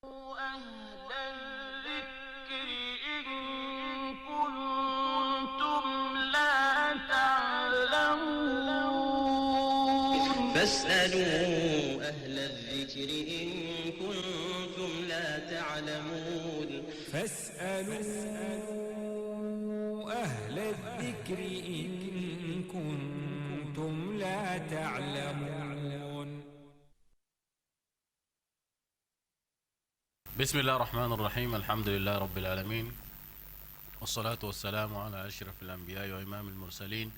أهل الذكر إن كنتم لا تعلمون فاسألوا أهل الذكر إن كنتم لا تعلمون فاسألوا أهل الذكر إن كنتم لا تعلمون. بسم الله الرحمن الرحيم. الحمد لله رب العالمين، والصلاة والسلام على أشرف الأنبياء وإمام المرسلين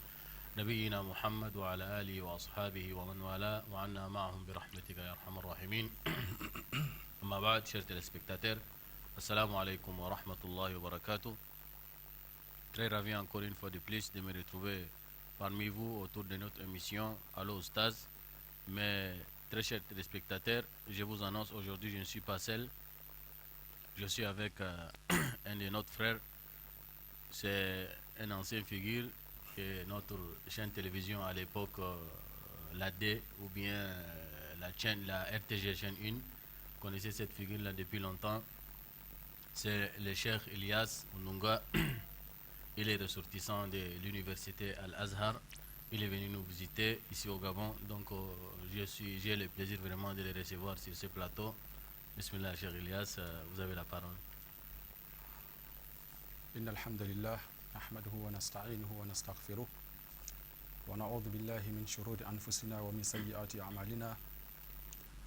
نبينا محمد وعلى آله وأصحابه ومن والاه وعنا معهم برحمتك يا أرحم الراحمين. أما بعد, chers téléspectateurs, assalamu alaikum wa rahmatullahi wa barakatuh. Très ravi encore une fois de plus de me retrouver parmi vous autour de notre émission Allo Oustaz. Mais très chers téléspectateurs, je vous annonce aujourd'hui je ne suis pas seul. Je suis avec un de notre frères. C'est un ancien figure que notre chaîne télévision à l'époque, la D ou bien la RTG chaîne 1, connaissait cette figure-là depuis longtemps. C'est le Cheikh Ilyas Ununga. Il est ressortissant de l'université Al-Azhar. Il est venu nous visiter ici au Gabon. Donc j'ai le plaisir vraiment de le recevoir sur ce plateau. Bismillah, Cheikh Ilyas, vous avez la parole. إن الحمد لله نحمده ونستعينه ونستغفره ونعوذ بالله من شرور أنفسنا ومن سيئات أعمالنا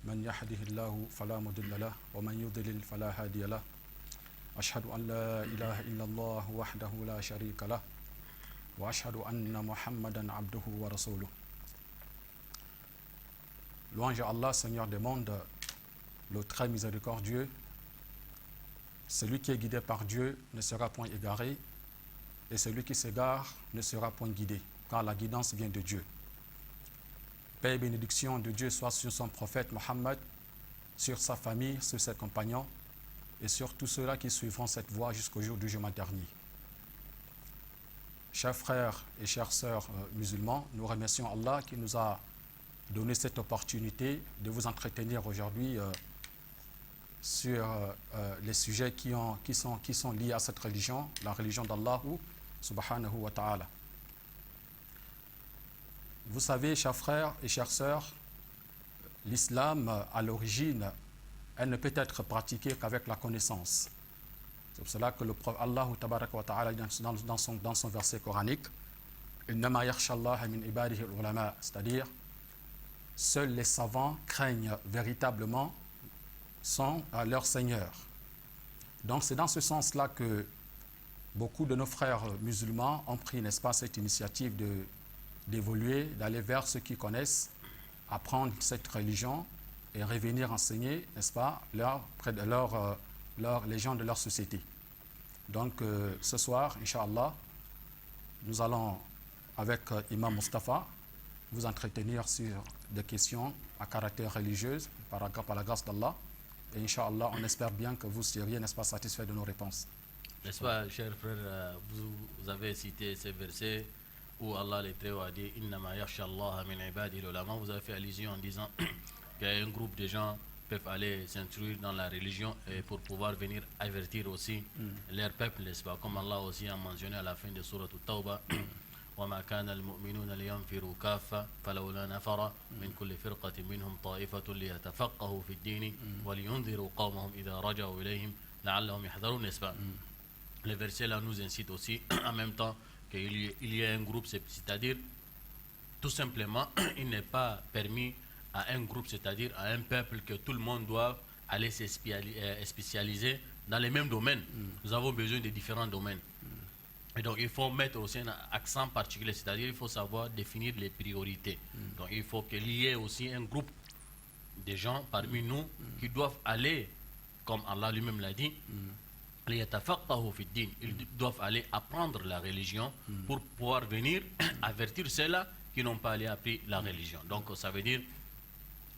من يهده الله فلا مضل له ومن يضلل فلا هادي له أشهد أن لا إله إلا الله وحده لا شريك له وأشهد أن محمدا عبده ورسوله. Louange à Allah, Seigneur des mondes, le très miséricordieux. Celui qui est guidé par Dieu ne sera point égaré, et celui qui s'égare ne sera point guidé, car la guidance vient de Dieu. Paix et bénédiction de Dieu soit sur son prophète Mohammed, sur sa famille, sur ses compagnons, et sur tous ceux-là qui suivront cette voie jusqu'au jour du jugement dernier. Chers frères et chères sœurs musulmans, nous remercions Allah qui nous a donné cette opportunité de vous entretenir aujourd'hui sur les sujets qui sont liés à cette religion, la religion d'Allah subhanahu wa ta'ala. Vous savez, chers frères et chères sœurs, l'islam à l'origine, elle ne peut être pratiquée qu'avec la connaissance. C'est pour cela que le prophète Allah tabaraka wa ta'ala dans son verset coranique, innama yakhsha Allah min ibadihi al-ulama, c'est-à-dire seuls les savants craignent véritablement sont à leur Seigneur. Donc c'est dans ce sens-là que beaucoup de nos frères musulmans ont pris, n'est-ce pas, cette initiative d'évoluer, d'aller vers ceux qui connaissent, apprendre cette religion et revenir enseigner, n'est-ce pas, les gens de leur société. Donc ce soir, Inch'Allah, nous allons avec Imam Mustafa vous entretenir sur des questions à caractère religieux par la grâce d'Allah. Et Inch'Allah, on espère bien que vous seriez, n'est-ce pas, satisfait de nos réponses. N'est-ce pas, cher frère, vous avez cité ces versets où Allah les Très-Haut a dit Innama yakhsha Allah min ibadihi al-ulama. Vous avez fait allusion en disant qu'un groupe de gens peuvent aller s'instruire dans la religion et pour pouvoir venir avertir aussi leur peuple, n'est-ce pas, comme Allah aussi a mentionné à la fin de Sourate At-Tawbah. وما كان المؤمنون لينفروا كافة فلولا نفر من كل فرقة منهم طائفة ليتفقهوا في الدين ولينذروا قومهم إذا رجعوا إليهم لعلهم يحذرون, n'est-ce pas? Le verset là nous incite aussi en même temps qu'il y a un groupe, c'est-à-dire tout simplement il n'est pas permis à un groupe, c'est-à-dire à un peuple, que tout le monde doit aller se spécialiser dans les mêmes domaines. Nous avons besoin de différents domaines. Et donc il faut mettre aussi un accent particulier, c'est-à-dire il faut savoir définir les priorités. Donc il faut qu'il y ait aussi un groupe de gens parmi nous qui doivent aller, comme Allah lui-même l'a dit, ils doivent aller apprendre la religion pour pouvoir venir avertir ceux-là qui n'ont pas allé apprendre la religion. Donc ça veut dire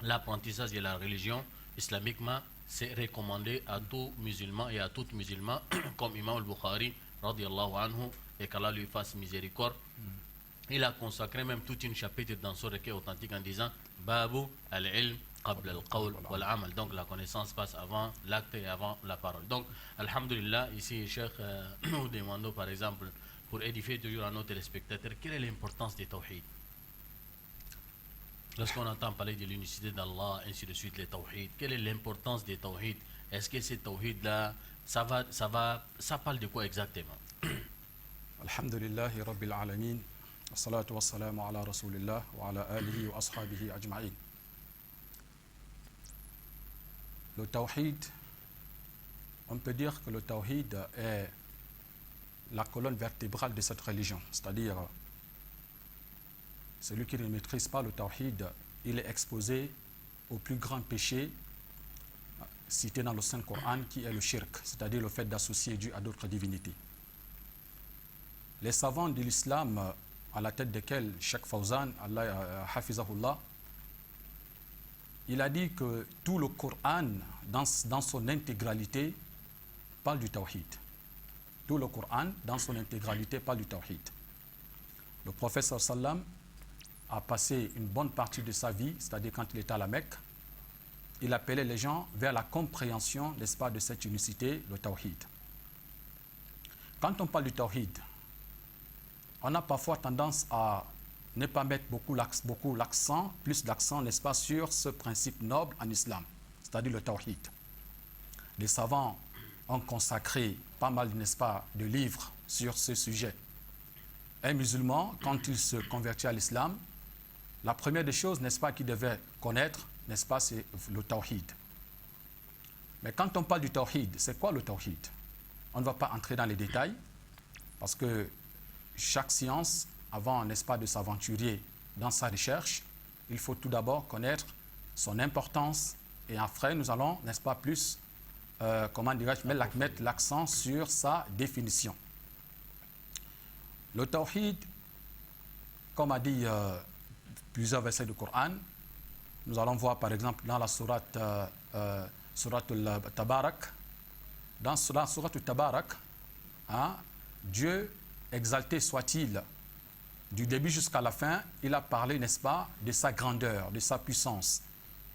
l'apprentissage de la religion islamiquement, c'est recommandé à tout musulman et à toute musulman, comme Imam al-Bukhari radiallahu anhu, et qu'Allah lui fasse miséricorde. Il a consacré même tout un chapitre dans son recueil authentique en disant Babu al-ilm قبل القول والعمل. Donc la connaissance passe avant l'acte et avant la parole. Donc, alhamdulillah, ici, Cheikh, nous demandons par exemple, pour édifier toujours à nos téléspectateurs, quelle est l'importance des tawhid? Lorsqu'on entend parler de l'unicité d'Allah, ainsi de suite, les tawhid, quelle est l'importance des tawhid? Est-ce que ces tawhid-là, ça parle de quoi exactement? Alhamdulillahi Rabbil Alamin, wa salatu wa salamu ala Rasulillah wa ala alihi wa ashabihi ajma'in. Le tawhid, on peut dire que le tawhid est la colonne vertébrale de cette religion, c'est-à-dire celui qui ne maîtrise pas le tawhid, il est exposé au plus grand péché cité dans le Saint-Coran, qui est le shirk, c'est-à-dire le fait d'associer Dieu à d'autres divinités. Les savants de l'islam, à la tête desquels Cheikh Fawzan, Allah hafizahullah, il a dit que tout le Coran, dans son intégralité, parle du tawhid. Tout le Coran, dans son intégralité, parle du tawhid. Le prophète sallam a passé une bonne partie de sa vie, c'est-à-dire quand il était à la Mecque, il appelait les gens vers la compréhension, n'est-ce pas, de cette unicité, le tawhid. Quand on parle du tawhid, on a parfois tendance à ne pas mettre beaucoup l'accent, plus d'accent, n'est-ce pas, sur ce principe noble en islam, c'est-à-dire le tawhid. Les savants ont consacré pas mal, n'est-ce pas, de livres sur ce sujet. Un musulman, quand il se convertit à l'islam, la première des choses, n'est-ce pas, qu'il devait connaître, n'est-ce pas, c'est le tawhid. Mais quand on parle du tawhid, c'est quoi le tawhid? On ne va pas entrer dans les détails, parce que chaque science, avant, n'est-ce pas, de s'aventurer dans sa recherche, il faut tout d'abord connaître son importance, et après, nous allons, n'est-ce pas, plus, comment dirais-je, mettre l'accent sur sa définition. Le tawhid, comme a dit plusieurs versets du Coran, nous allons voir par exemple dans la sourate al-Tabarak, dans la sourate al-Tabarak, hein, Dieu, exalté soit-il, du début jusqu'à la fin, il a parlé, n'est-ce pas, de sa grandeur, de sa puissance,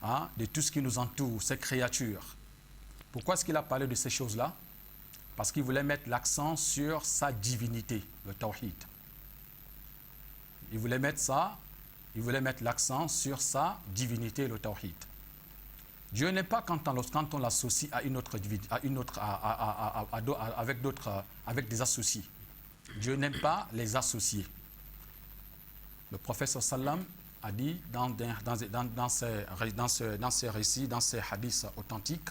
hein, de tout ce qui nous entoure, ses créatures. Pourquoi est-ce qu'il a parlé de ces choses-là? Parce qu'il voulait mettre l'accent sur sa divinité, le tawhid. Il voulait mettre l'accent sur sa divinité, le tawhid. Dieu n'est pas quand on l'associe à une autre divinité, avec des associés. Dieu n'aime pas les associés. Le prophète sallam a dit dans ses récits, dans ses hadiths authentiques,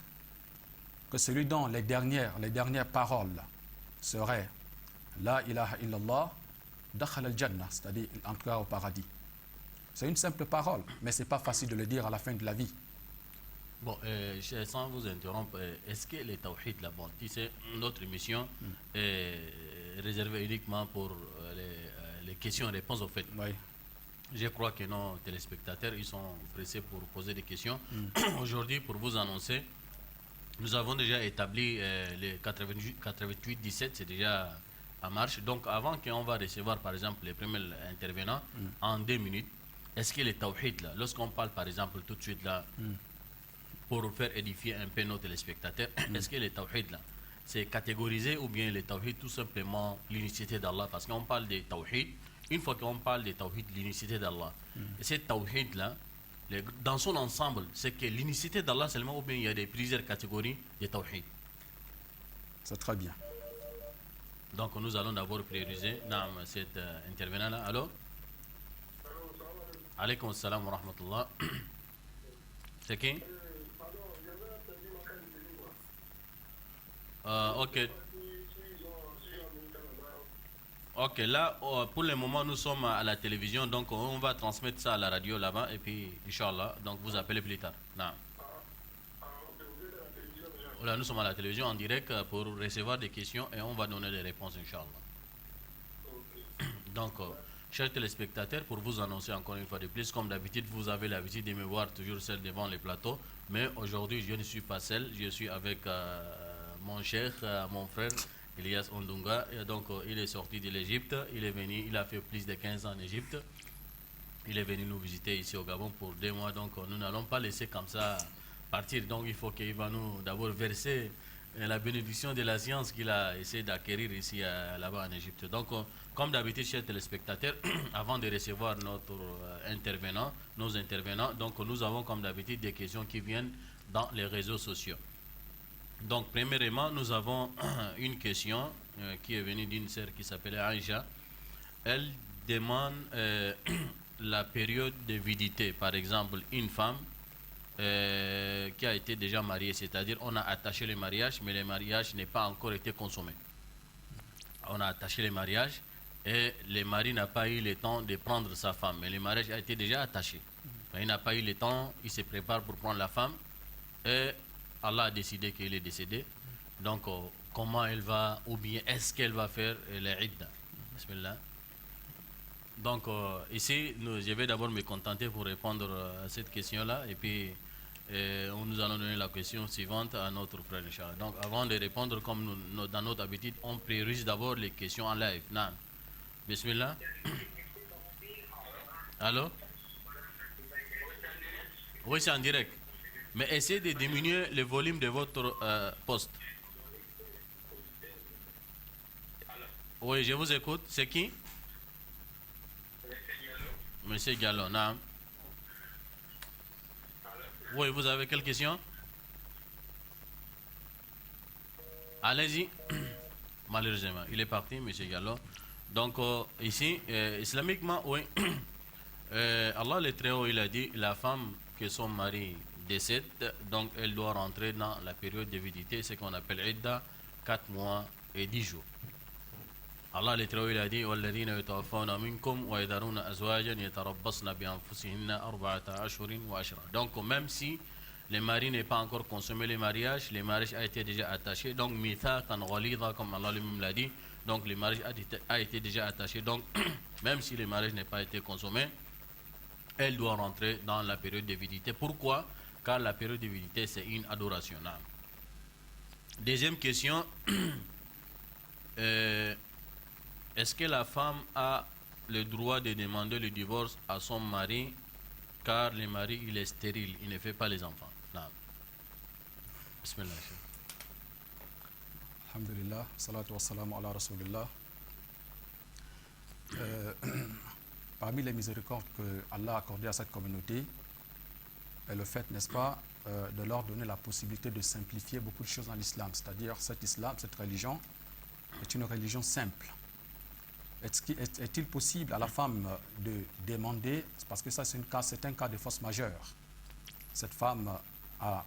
que celui dont les dernières paroles seraient La ilaha illallah, dakhala al-jannah, c'est-à-dire il entrera au paradis. C'est une simple parole, mais ce n'est pas facile de le dire à la fin de la vie. Bon, sans vous interrompre, est-ce que les tawhid, là, bon, tu sais, notre émission est réservée uniquement pour les questions-réponses, au fait. Oui. Je crois que nos téléspectateurs, ils sont pressés pour poser des questions. Aujourd'hui, pour vous annoncer, nous avons déjà établi les 88-17, c'est déjà en marche. Donc, avant qu'on va recevoir, par exemple, les premiers intervenants, en 2 minutes, est-ce que les tawhid, là, lorsqu'on parle, par exemple, tout de suite, là, pour faire édifier un peu nos téléspectateurs, est-ce que les tawhid, là, c'est catégorisé ou bien les tawhid, tout simplement l'unicité d'Allah? Parce qu'on parle des tawhid, une fois qu'on parle des tawhid, l'unicité d'Allah, et cette tawhid, là, dans son ensemble, c'est que l'unicité d'Allah seulement ou bien il y a plusieurs catégories de tawhid? C'est très bien. Donc nous allons d'abord prioriser cet intervenant-là. Allô? Alaykoum salam wa rahmatullah. C'est qui? Ok. Ok, là, pour le moment, nous sommes à la télévision, donc on va transmettre ça à la radio là-bas, et puis, Inch'Allah, donc vous appelez plus tard. Non. Là, nous sommes à la télévision en direct pour recevoir des questions et on va donner des réponses, Inch'Allah. Donc, chers téléspectateurs, pour vous annoncer encore une fois de plus, comme d'habitude, vous avez l'habitude de me voir toujours seul devant les plateaux, mais aujourd'hui, je ne suis pas seul, je suis avec mon cher, mon frère, Elias Ondunga. Et donc, il est sorti de l'Égypte, il est venu, il a fait plus de 15 ans en Égypte. Il est venu nous visiter ici au Gabon pour 2 mois, donc nous n'allons pas laisser comme ça partir. Donc il faut qu'il va nous d'abord verser la bénédiction de la science qu'il a essayé d'acquérir ici là-bas en Égypte. Donc comme d'habitude, chers téléspectateurs, avant de recevoir notre nos intervenants, donc nous avons comme d'habitude des questions qui viennent dans les réseaux sociaux. Donc premièrement, nous avons une question qui est venue d'une sœur qui s'appelait Aïcha. Elle demande la période de vidité. Par exemple, une femme qui a été déjà mariée, c'est-à-dire on a attaché le mariage, mais le mariage n'est pas encore été consommé. On a attaché le mariage et le mari n'a pas eu le temps de prendre sa femme, mais le mariage a été déjà attaché. Mais il n'a pas eu le temps, il se prépare pour prendre la femme et Allah a décidé qu'il est décédé. Donc, comment elle va, ou bien est-ce qu'elle va faire les idda? Bismillah. Donc, ici, je vais d'abord me contenter pour répondre à cette question-là, et puis nous allons donner la question suivante à notre frère Inch'Allah. Donc, avant de répondre, comme dans notre habitude, on priorise d'abord les questions en live. Naam. Bismillah. Allô? Oui, c'est en direct. Mais essayez de diminuer le volume de votre poste. Oui, je vous écoute. C'est qui? Monsieur Gallo, non. Oui, vous avez quelle question? Allez-y. Malheureusement, il est parti, Monsieur Gallo. Donc, ici, islamiquement, oui. Allah le Très-Haut, il a dit, la femme que son mari décède, donc elle doit rentrer dans la période de vidité, ce qu'on appelle Idda, 4 mois et 10 jours. Allah le Très-Haut, il a dit وَالَّذِينَ يَتَوَفَّوْنَ مِنْكُمْ وَيَذَرُونَ أَزْوَاجًا يَتَرَبَّصْنَ بِأَنفُسِهِنَّ أَرْبَعَةَ أَشْهُرٍ وَعَشْرًا. Donc même si le mari n'est pas encore consommé le mariage a été déjà attaché, donc mithaqan ghalidha, comme Allah lui-même l'a dit, donc le mariage a été déjà attaché, donc même si le mariage n'a pas été consommé, elle doit rentrer dans la période de vidité. Pourquoi? Car la période de vidité, c'est une adoration. Deuxième question. Est-ce que la femme a le droit de demander le divorce à son mari car le mari il est stérile, il ne fait pas les enfants? Non. Bismillah. Alhamdulillah, salatu wassalamu ala rasulillah. Parmi les miséricordes que Allah a accordées à cette communauté est le fait, n'est-ce pas, de leur donner la possibilité de simplifier beaucoup de choses dans l'islam. C'est-à-dire, cette religion est une religion simple. Est-il possible à la femme de demander, parce que ça c'est un cas de force majeure, cette femme a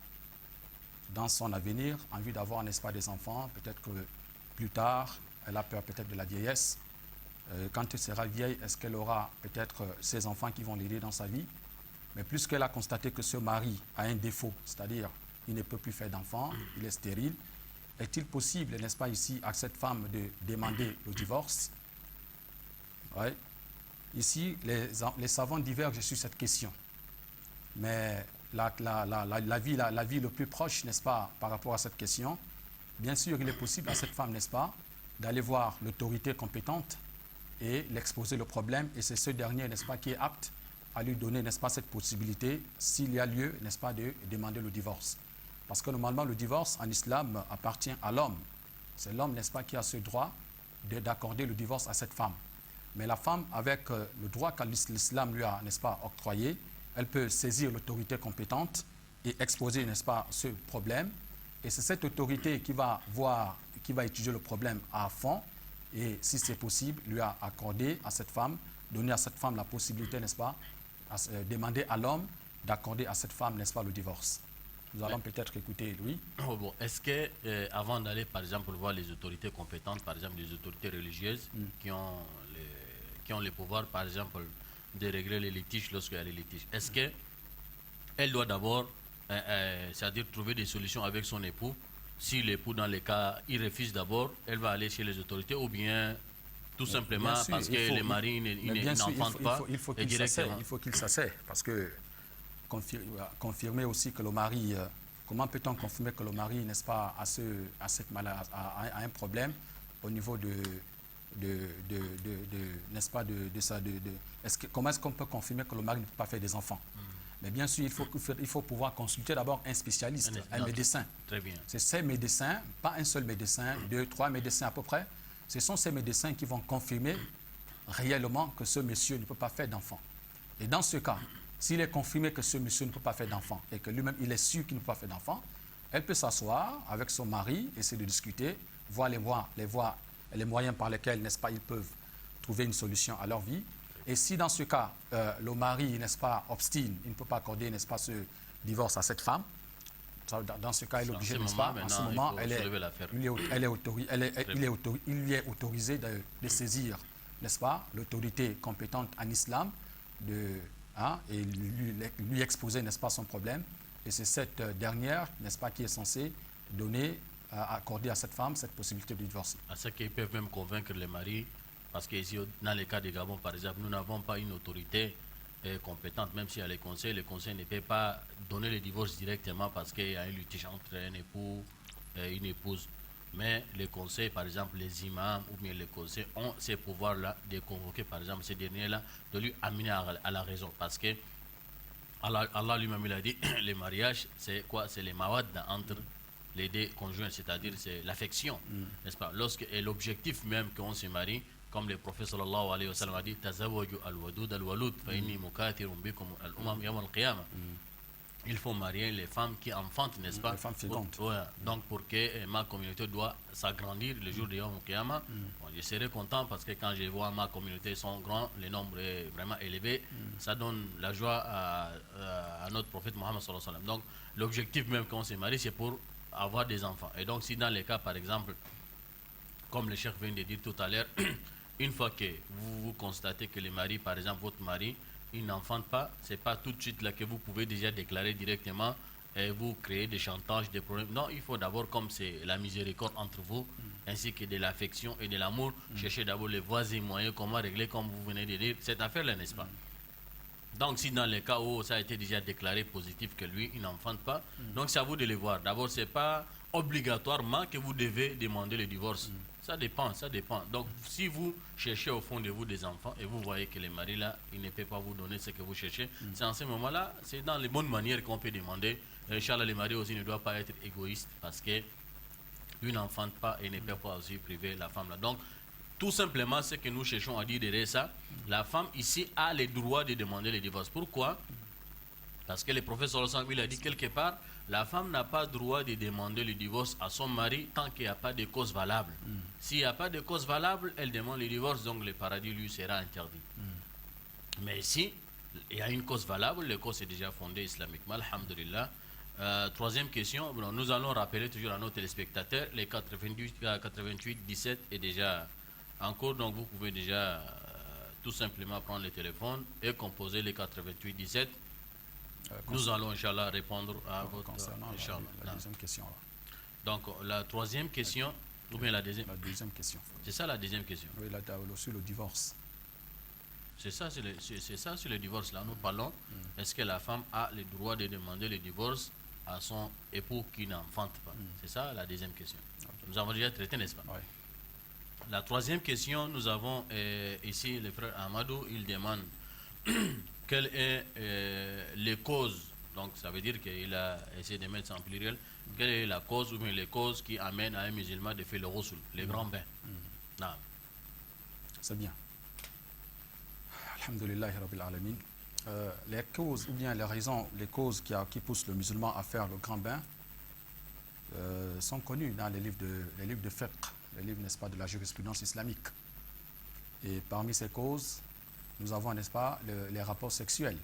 dans son avenir envie d'avoir, n'est-ce pas, des enfants, peut-être que plus tard, elle a peur peut-être de la vieillesse. Quand elle sera vieille, est-ce qu'elle aura peut-être ses enfants qui vont l'aider dans sa vie? Mais plus qu'elle a constaté que ce mari a un défaut, c'est-à-dire il ne peut plus faire d'enfants, il est stérile, est-il possible, n'est-ce pas, ici, à cette femme de demander le divorce? Ouais. Ici, les savants divergent sur cette question. Mais la vie le plus proche, n'est-ce pas, par rapport à cette question, bien sûr, il est possible à cette femme, n'est-ce pas, d'aller voir l'autorité compétente et l'exposer le problème. Et c'est ce dernier, n'est-ce pas, qui est apte à lui donner, n'est-ce pas, cette possibilité, s'il y a lieu, n'est-ce pas, de demander le divorce. Parce que normalement, le divorce en islam appartient à l'homme. C'est l'homme, n'est-ce pas, qui a ce droit d'accorder le divorce à cette femme. Mais la femme, avec le droit que l'islam lui a, n'est-ce pas, octroyé, elle peut saisir l'autorité compétente et exposer, n'est-ce pas, ce problème. Et c'est cette autorité qui va étudier le problème à fond et, si c'est possible, lui a accordé à cette femme, donner à cette femme la possibilité, n'est-ce pas, demander à l'homme d'accorder à cette femme, n'est-ce pas, le divorce. Nous allons peut-être écouter lui. Oh bon. Est-ce que, avant d'aller, par exemple, voir les autorités compétentes, par exemple les autorités religieuses qui ont le pouvoir, par exemple, de régler les litiges lorsqu'il y a les litiges, est-ce qu'elle doit d'abord, c'est-à-dire trouver des solutions avec son époux? Si l'époux, dans les cas, il refuse d'abord, elle va aller chez les autorités, ou bien tout simplement sûr, parce que le mari n'enfante pas. Il faut qu'il s'asseye, parce que confirmer aussi que le mari, comment peut-on confirmer que le mari, n'est-ce pas, a un problème au niveau n'est-ce pas, comment est-ce qu'on peut confirmer que le mari ne peut pas faire des enfants? Mais bien sûr, il faut pouvoir consulter d'abord un spécialiste, un médecin. Très bien. C'est ces médecins, pas un seul médecin, 2, 3 médecins à peu près. Ce sont ces médecins qui vont confirmer réellement que ce monsieur ne peut pas faire d'enfant. Et dans ce cas, s'il est confirmé que ce monsieur ne peut pas faire d'enfant et que lui-même, il est sûr qu'il ne peut pas faire d'enfant, elle peut s'asseoir avec son mari, essayer de discuter, voir les moyens par lesquels, n'est-ce pas, ils peuvent trouver une solution à leur vie. Et si dans ce cas, le mari, n'est-ce pas, obstine, il ne peut pas accorder, n'est-ce pas, ce divorce à cette femme, dans ce cas, il est obligé, n'est-ce pas, en ce moment, il lui est autorisé de saisir, n'est-ce pas, l'autorité compétente en islam et lui exposer, n'est-ce pas, son problème. Et c'est cette dernière, n'est-ce pas, qui est censée accorder à cette femme cette possibilité de divorcer. À ce qu'ils peuvent même convaincre les maris, parce que ici, dans le cas de Gabon, par exemple, nous n'avons pas une autorité compétente, même s'il y a les conseils ne peuvent pas donner le divorce directement parce qu'il y a un litige entre un époux et une épouse. Mais les conseils, par exemple, les imams ou bien les conseils ont ces pouvoirs-là de convoquer, par exemple, ces derniers-là, de lui amener à la raison. Parce que Allah lui-même, il a dit, le mariage, c'est quoi? C'est les mawad entre les deux conjoints, c'est-à-dire c'est l'affection, n'est-ce pas? Et l'objectif même qu'on se marie, comme le prophète sallallahu alayhi wa sallam a dit, tazawwaju al-wadud al-walud fa inni mukathirun bikum al-umam yawm al-qiyamah. Il faut marier les femmes qui enfantent, n'est-ce pas? Les femmes fécondes. Donc pour que ma communauté doit s'agrandir le jour de Yawm al-Qiyamah, je serai content parce que quand je vois ma communauté sont grands, le nombre est vraiment élevé, ça donne la joie à notre prophète Mohammed sallallahu alayhi wa sallam. Donc l'objectif même quand on se marie, c'est pour avoir des enfants. Et donc si dans les cas, par exemple, comme le chef vient de dire tout à l'heure, une fois que vous constatez que le mari, par exemple votre mari, il n'enfante pas, c'est pas tout de suite là que vous pouvez déjà déclarer directement et vous créer des chantages, des problèmes. Non, il faut d'abord, comme c'est la miséricorde entre vous, ainsi que de l'affection et de l'amour, chercher d'abord les voies et moyens, comment régler, comme vous venez de dire, cette affaire-là, n'est-ce pas? Donc si dans les cas où ça a été déjà déclaré positif que lui, il n'enfante pas, donc c'est à vous de le voir. D'abord, c'est pas obligatoirement que vous devez demander le divorce. Ça dépend, ça dépend. Donc, si vous cherchez au fond de vous des enfants et vous voyez que le mari là, il ne peut pas vous donner ce que vous cherchez, c'est en ce moment-là, c'est dans les bonnes manières qu'on peut demander. Inch'Allah, le mari aussi ne doit pas être égoïste parce que lui n'enfante pas et ne peut pas aussi priver la femme là. Donc, tout simplement, ce que nous cherchons à dire derrière ça, la femme ici a le droit de demander le divorce. Pourquoi? Parce que le prophète sallallahu alayhi wa sallam, il a dit quelque part, la femme n'a pas le droit de demander le divorce à son mari tant qu'il n'y a pas de cause valable. S'il n'y a pas de cause valable, elle demande le divorce, donc le paradis lui sera interdit. Mais si il y a une cause valable, le cause est déjà fondé islamiquement, alhamdulillah. Troisième question, nous allons rappeler toujours à nos téléspectateurs, les 88 17 est déjà en cours, donc vous pouvez déjà tout simplement prendre le téléphone et composer les 88 17. Nous allons, Inch'Allah, répondre à votre... Concernant la deuxième question. Donc, la troisième question, ou bien la deuxième... La deuxième question. C'est ça la deuxième question. Oui, là, sur le divorce. C'est ça, sur le divorce. Là, nous parlons, est-ce que la femme a le droit de demander le divorce à son époux qui n'enfante pas? C'est ça la deuxième question. Okay. Nous avons déjà traité, n'est-ce pas? Oui. La troisième question, nous avons ici le frère Amadou, il demande... Quelles sont les causes, donc ça veut dire qu'il a essayé de mettre ça en pluriel, quelle est la cause ou bien les causes qui amènent à un musulman de faire le ghusl, les grands bains? C'est bien. Alhamdulillah Rabbil Alamin. Les causes ou bien les raisons, les causes qui poussent le musulman à faire le grand bain sont connues dans les livres de fiqh, les livres, n'est-ce pas, de la jurisprudence islamique. Et parmi ces causes, nous avons, n'est-ce pas, les rapports sexuels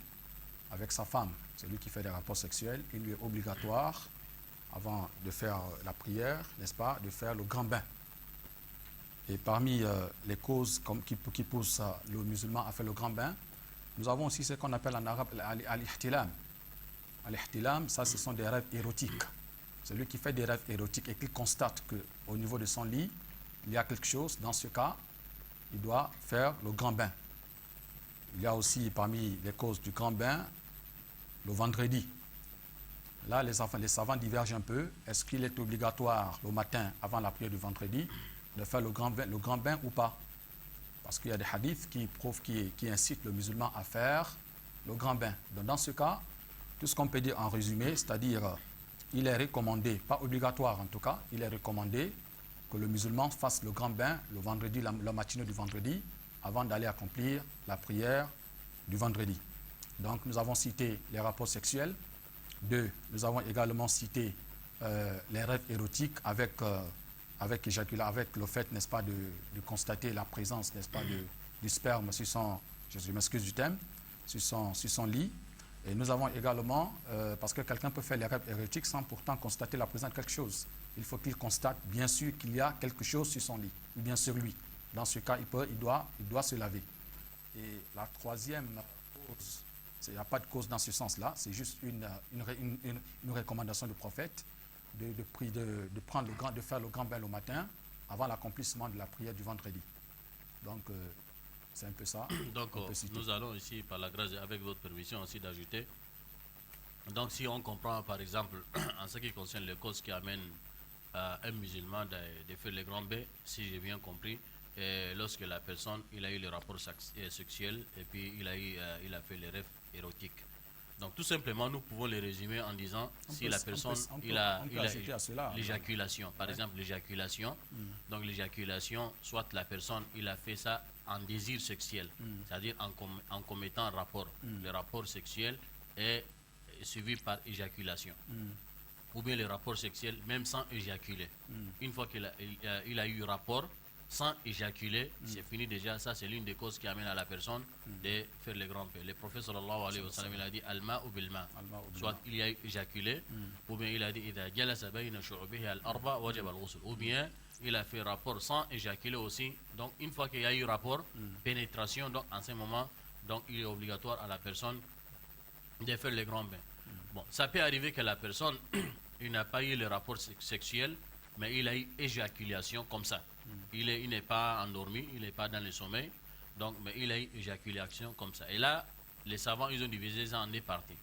avec sa femme. Celui qui fait des rapports sexuels, il lui est obligatoire, avant de faire la prière, n'est-ce pas, de faire le grand bain. Et parmi les causes qui poussent le musulman à faire le grand bain, nous avons aussi ce qu'on appelle en arabe al-ihtilam. Al-ihtilam, ça, ce sont des rêves érotiques. Celui qui fait des rêves érotiques et qui constate qu'au niveau de son lit, il y a quelque chose, dans ce cas, il doit faire le grand bain. Il y a aussi parmi les causes du grand bain, le vendredi. Là, les savants divergent un peu. Est-ce qu'il est obligatoire le matin, avant la prière du vendredi, de faire le grand bain ou pas? Parce qu'il y a des hadiths qui incitent le musulman à faire le grand bain. Donc dans ce cas, tout ce qu'on peut dire en résumé, c'est-à-dire il est recommandé, pas obligatoire en tout cas, il est recommandé que le musulman fasse le grand bain le vendredi, la matinée du vendredi, avant d'aller accomplir la prière du vendredi. Donc nous avons cité les rapports sexuels. 2, nous avons également cité les rêves érotiques avec le fait, n'est-ce pas, de constater la présence, n'est-ce pas, du sperme sur son, je m'excuse du thème, sur son lit. Et nous avons également, parce que quelqu'un peut faire les rêves érotiques sans pourtant constater la présence de quelque chose. Il faut qu'il constate bien sûr qu'il y a quelque chose sur son lit, ou bien sur lui. Dans ce cas, il doit se laver. Et la troisième cause, il n'y a pas de cause dans ce sens-là, c'est juste une recommandation du prophète de faire le grand bain le matin avant l'accomplissement de la prière du vendredi. Donc, c'est un peu ça. Donc, nous allons ici, par la grâce, avec votre permission aussi d'ajouter. Donc, si on comprend, par exemple, en ce qui concerne les causes qui amènent un musulman de faire le grand bain, si j'ai bien compris, lorsque la personne il a eu le rapport sexuel et puis il a fait les rêves érotiques. Donc tout simplement nous pouvons les résumer en disant si la personne il a l'éjaculation, par exemple l'éjaculation. Donc l'éjaculation, soit la personne il a fait ça en désir sexuel, c'est-à-dire en commettant un rapport. Le rapport sexuel est suivi par éjaculation. Ou bien le rapport sexuel même sans éjaculer. Une fois qu'il a eu rapport sans éjaculer, c'est fini déjà. Ça, c'est l'une des causes qui amène à la personne de faire le grand bain. Le prophète sallallahu alayhi wa sallam, il a dit Alma ou bilma. Soit il a éjaculé, ou bien il a dit Ida jalasa bayna shu'ubihi al-arba wajib al-ghusl. Ou bien il a fait rapport sans éjaculer aussi. Donc, une fois qu'il y a eu rapport, pénétration, donc en ce moment, donc il est obligatoire à la personne de faire le grand bain. Bon, ça peut arriver que la personne, il n'a pas eu le rapport sexuel, mais il a eu éjaculation comme ça. Il n'est pas endormi, il n'est pas dans le sommeil, donc, mais il a eu éjaculation comme ça. Et là, les savants, ils ont divisé ça en deux parties.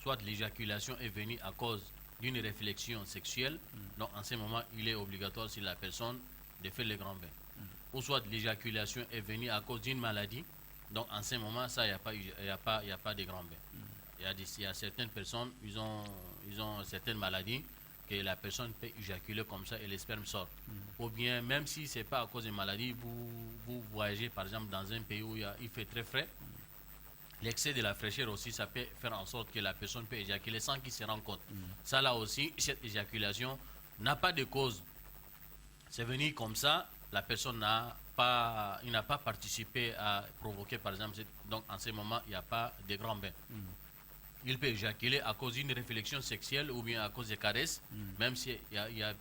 Soit l'éjaculation est venue à cause d'une réflexion sexuelle, donc en ce moment, il est obligatoire sur la personne de faire le grand bain. Ou soit l'éjaculation est venue à cause d'une maladie, donc en ce moment, ça, il n'y a pas de grand bain. Il y a certaines personnes, ils ont certaines maladies, que la personne peut éjaculer comme ça et les spermes sortent. Ou bien, même si ce n'est pas à cause de maladie, vous voyagez par exemple dans un pays où il fait très frais, l'excès de la fraîcheur aussi, ça peut faire en sorte que la personne peut éjaculer sans qu'il se rende compte. Ça là aussi, cette éjaculation n'a pas de cause. C'est venu comme ça, la personne n'a pas participé à provoquer par exemple, donc en ce moment, il n'y a pas de grand bain. Il peut éjaculer à cause d'une réflexion sexuelle ou bien à cause des caresses, même s'il n'y a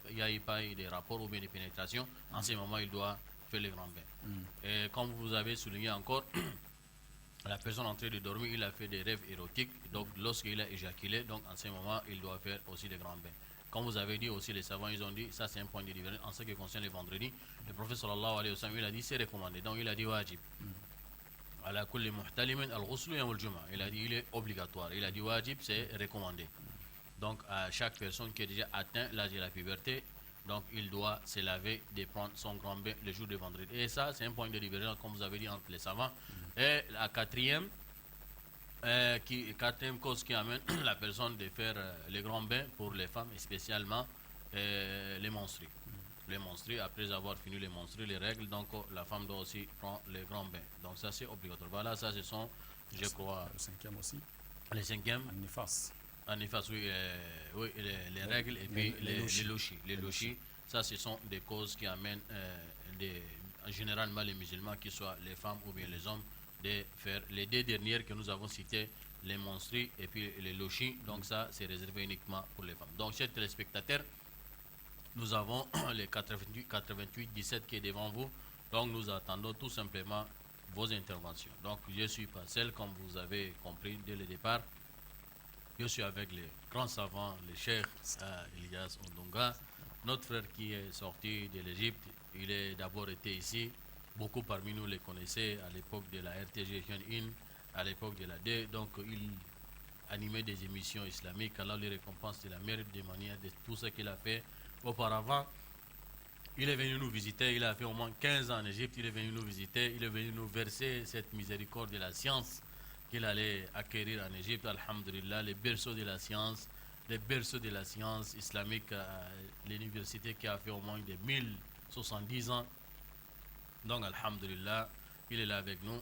pas eu de rapport ou bien de pénétration. En ce moment, il doit faire le grand bain. Et comme vous avez souligné encore, la personne en train de dormir, il a fait des rêves érotiques. Donc, lorsqu'il a éjaculé, donc en ce moment, il doit faire aussi le grand bain. Comme vous avez dit aussi, les savants, ils ont dit, ça c'est un point de différence en ce qui concerne le vendredi. Le prophète sallallahu alayhi wa sallam, il a dit, c'est recommandé. Donc, il a dit wajib. Il a dit il est obligatoire. Il a dit wajib, c'est recommandé. Donc à chaque personne qui est déjà atteint l'âge de la puberté, donc il doit se laver, de prendre son grand bain le jour de vendredi. Et ça, c'est un point de divergence, comme vous avez dit, entre les savants. Et la quatrième cause qui amène la personne de faire le grand bain pour les femmes, et spécialement les menstrues. Les menstrues, après avoir fini les menstrues, les règles, donc la femme doit aussi prendre le grand bain. Donc ça c'est obligatoire. Voilà, ça ce sont, je crois... Le cinquième aussi. Les cinquièmes. En nifas, oui, les règles et puis les lochis. Les lochis, ça ce sont des causes qui amènent généralement les musulmans, qu'ils soient les femmes ou bien les hommes, de faire les deux dernières que nous avons citées, les menstrues et puis les lochis. Donc ça c'est réservé uniquement pour les femmes. Donc chers téléspectateurs, nous avons les 88-17 qui est devant vous. Donc nous attendons tout simplement vos interventions. Donc je suis pas seul, comme vous avez compris dès le départ. Je suis avec les grands savants, le cheikh Ilyas Ondonga, notre frère qui est sorti de l'Égypte. Il est d'abord été ici. Beaucoup parmi nous le connaissaient à l'époque de la RTG Jeune 1, à l'époque de la D. Donc il animait des émissions islamiques. Alors les récompenses de la meilleure des manières de tout ce qu'il a fait auparavant. Il est venu nous visiter, il a fait au moins 15 ans en Égypte, il est venu nous visiter, il est venu nous verser cette miséricorde de la science qu'il allait acquérir en Égypte, alhamdulillah, les berceaux de la science, islamique, l'université qui a fait au moins des 1070 ans. Donc, alhamdulillah, il est là avec nous.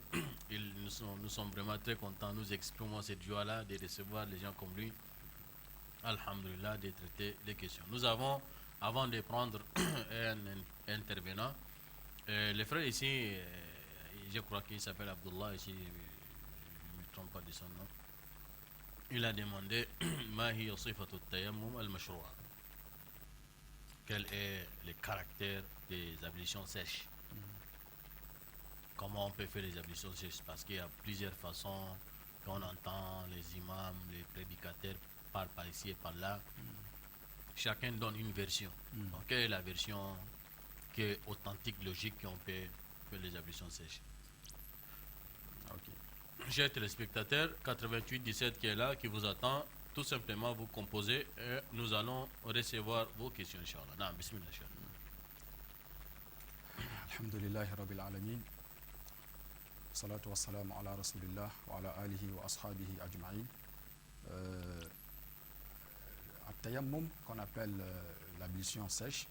Nous sommes vraiment très contents, nous exprimons cette joie-là de recevoir les gens comme lui, alhamdulillah, de traiter les questions. Nous avons, avant de prendre un intervenant, le frère ici, je crois qu'il s'appelle Abdullah, ici, je ne me trompe pas de son nom, il a demandé Ma hiya sifatu tayammum al-mashroua. Quel est le caractère des ablutions sèches? Comment on peut faire les ablutions sèches? Parce qu'il y a plusieurs façons qu'on entend les imams, les prédicateurs par ici et par là. Chacun donne une version. Donc, quelle est la version qui est authentique, logique, qu'on peut faire les ablutions sèches? Chers téléspectateurs, 88-17 qui est là, qui vous attend, tout simplement vous composez et nous allons recevoir vos questions, Inch'Allah. Naam, bismillah, Alhamdulillahi Rabbil Alamin. Salatu wassalamu ala Rasulillah wa ala alihi wa ashabihi ajma'in. At-tayammum, qu'on appelle l'ablution sèche,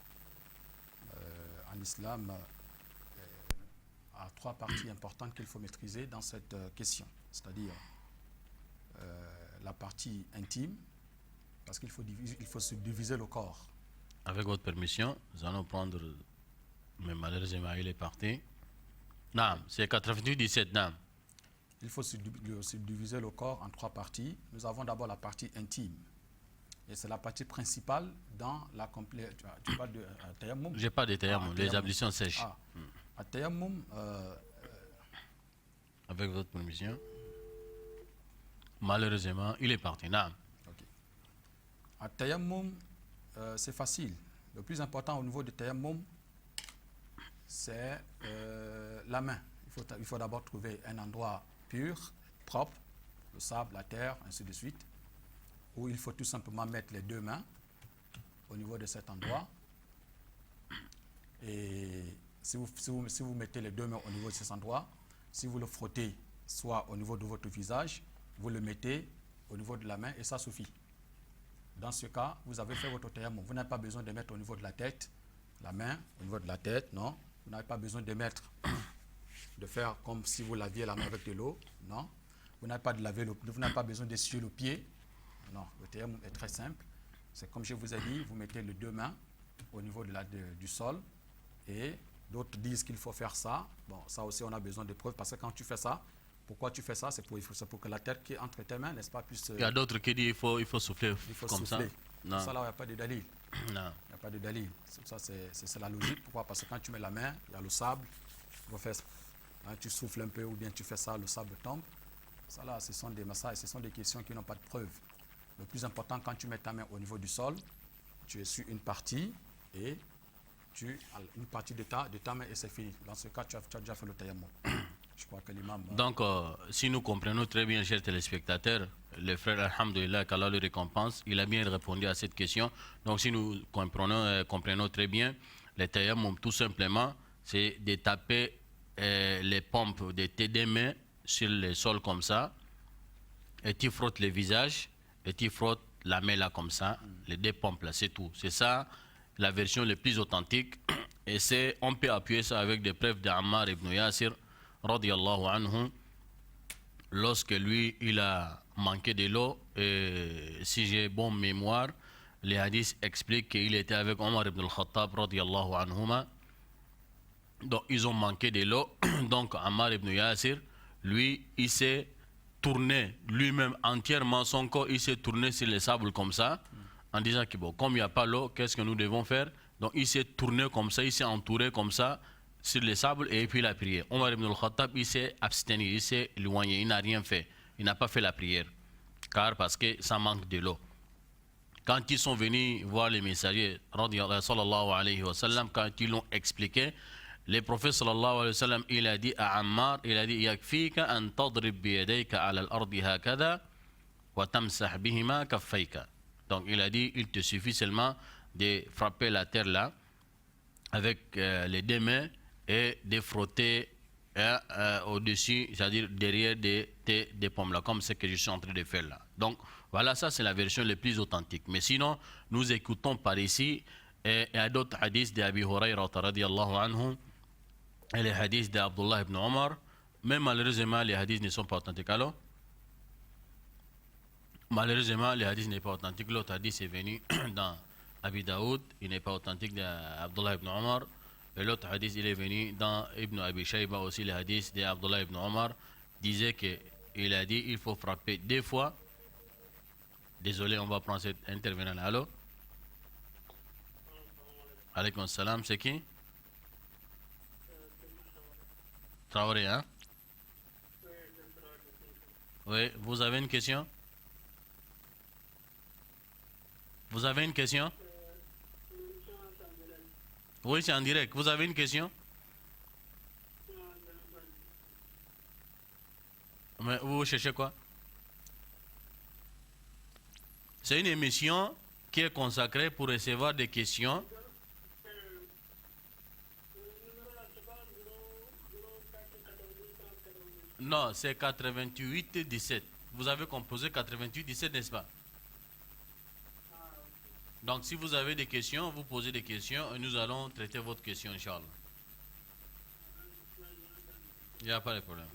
en islam, a trois parties importantes qu'il faut maîtriser dans cette question. C'est-à-dire la partie intime, parce qu'il faut subdiviser le corps. Avec votre permission, nous allons prendre, mais malheureusement il est parti. Non, c'est 88-17, non. Il faut subdiviser le corps en trois parties. Nous avons d'abord la partie intime. Et c'est la partie principale dans la complète. Tu parles de tayammum? Je n'ai pas de tayammum, les ablutions sèches. Tayammum. Avec votre permission. Malheureusement, il est parti. Non. Okay. Tayammum, c'est facile. Le plus important au niveau du tayammum, c'est la main. Il faut d'abord trouver un endroit pur, propre, le sable, la terre, ainsi de suite, où il faut tout simplement mettre les deux mains au niveau de cet endroit. Et si vous mettez les deux mains au niveau de cet endroit, si vous le frottez soit au niveau de votre visage, vous le mettez au niveau de la main et ça suffit. Dans ce cas, vous avez fait votre tayammum. Vous n'avez pas besoin de mettre au niveau de la tête, la main au niveau de la tête, non. Vous n'avez pas besoin de faire comme si vous laviez la main avec de l'eau, non. Vous n'avez pas besoin d'essuyer le pied, non. Le tayammum est très simple. C'est comme je vous ai dit, vous mettez les deux mains au niveau du sol et d'autres disent qu'il faut faire ça. Bon, ça aussi on a besoin de preuves parce que quand tu fais ça, pourquoi tu fais ça? C'est pour que la tête qui est entre tes mains, n'est-ce pas, puisse... Il y a d'autres qui disent qu'il faut souffler comme ça. Non. Ça là, il n'y a pas de dalil. Non. Il n'y a pas de dalil. Ça, c'est la logique. Pourquoi? Parce que quand tu mets la main, il y a le sable. Tu souffles un peu ou bien tu fais ça, le sable tombe. Ça là, ce sont des massages, ce sont des questions qui n'ont pas de preuve. Le plus important, quand tu mets ta main au niveau du sol, tu essuies une partie et une partie de ta main et c'est fini. Dans ce cas, tu as déjà fait le tayammum. Je crois que l'imam... Donc, si nous comprenons très bien, chers téléspectateurs, le frère, alhamdulillah, qu'Allah le récompense, il a bien répondu à cette question. Donc, si nous comprenons très bien, le tayammum, tout simplement, c'est de taper les pompes de tes deux mains sur le sol comme ça, et tu frottes le visage, et tu frottes la main là comme ça, les deux pompes là, c'est tout. C'est ça, la version la plus authentique, et on peut appuyer ça avec des preuves d'Ammar ibn Yasir, radiyallahu anhu, lorsque lui, il a manqué de l'eau, et si j'ai bonne mémoire, les hadiths expliquent qu'il était avec Omar ibn al-Khattab, radiyallahu anhuma. Donc, ils ont manqué de l'eau. Donc, Ammar ibn Yasir, lui, il s'est tourné lui-même entièrement, son corps, il s'est tourné sur les sables comme ça, en disant que bon, comme il n'y a pas l'eau, qu'est-ce que nous devons faire? Donc, il s'est tourné comme ça, il s'est entouré comme ça, sur les sables et puis il a prié. Omar ibn al-Khattab, il s'est abstenu, il s'est éloigné, il n'a rien fait. Il n'a pas fait la prière. Car parce que ça manque de l'eau. Quand ils sont venus voir les messagers, sallallahu alayhi wa sallam, quand ils l'ont expliqué, le prophète sallallahu alayhi wa sallam, il a dit à Ammar, il a dit, yakfika an tadrib biyadayka ala al-ardi hakada wa tamsah bihima kaffayka. Donc il a dit, il te suffit seulement de frapper la terre là, avec les deux mains et de frotter au-dessus, c'est-à-dire derrière des pommes là, comme ce que je suis en train de faire là. Donc voilà, ça c'est la version la plus authentique. Mais sinon, nous écoutons par ici et il y a d'autres hadiths d'Abi Hurayrah radiyallahu anhu et les hadiths d'Abdullah ibn Omar. Mais malheureusement, les hadiths ne sont pas authentiques. Alors, malheureusement, les hadiths ne sont pas authentiques. L'autre hadith est venu dans Abi Daoud, il n'est pas authentique d'Abdullah ibn Omar. Et l'autre hadith, il est venu dans Ibn Abi Shayba aussi, le hadith d'Abdullah ibn Omar disait qu'il a dit il faut frapper 2 fois. Désolé, on va prendre cet intervenant là. Allô? Alaykoum salam, c'est qui? Traoré, hein? Oui, vous avez une question? Vous avez une question? Oui, c'est en direct. Vous avez une question? Mais vous cherchez quoi? C'est une émission qui est consacrée pour recevoir des questions. Non, c'est 88 17. Vous avez composé 88 17, n'est-ce pas? Donc, si vous avez des questions, vous posez des questions et nous allons traiter votre question, Inch'Allah. Il n'y a pas de problème.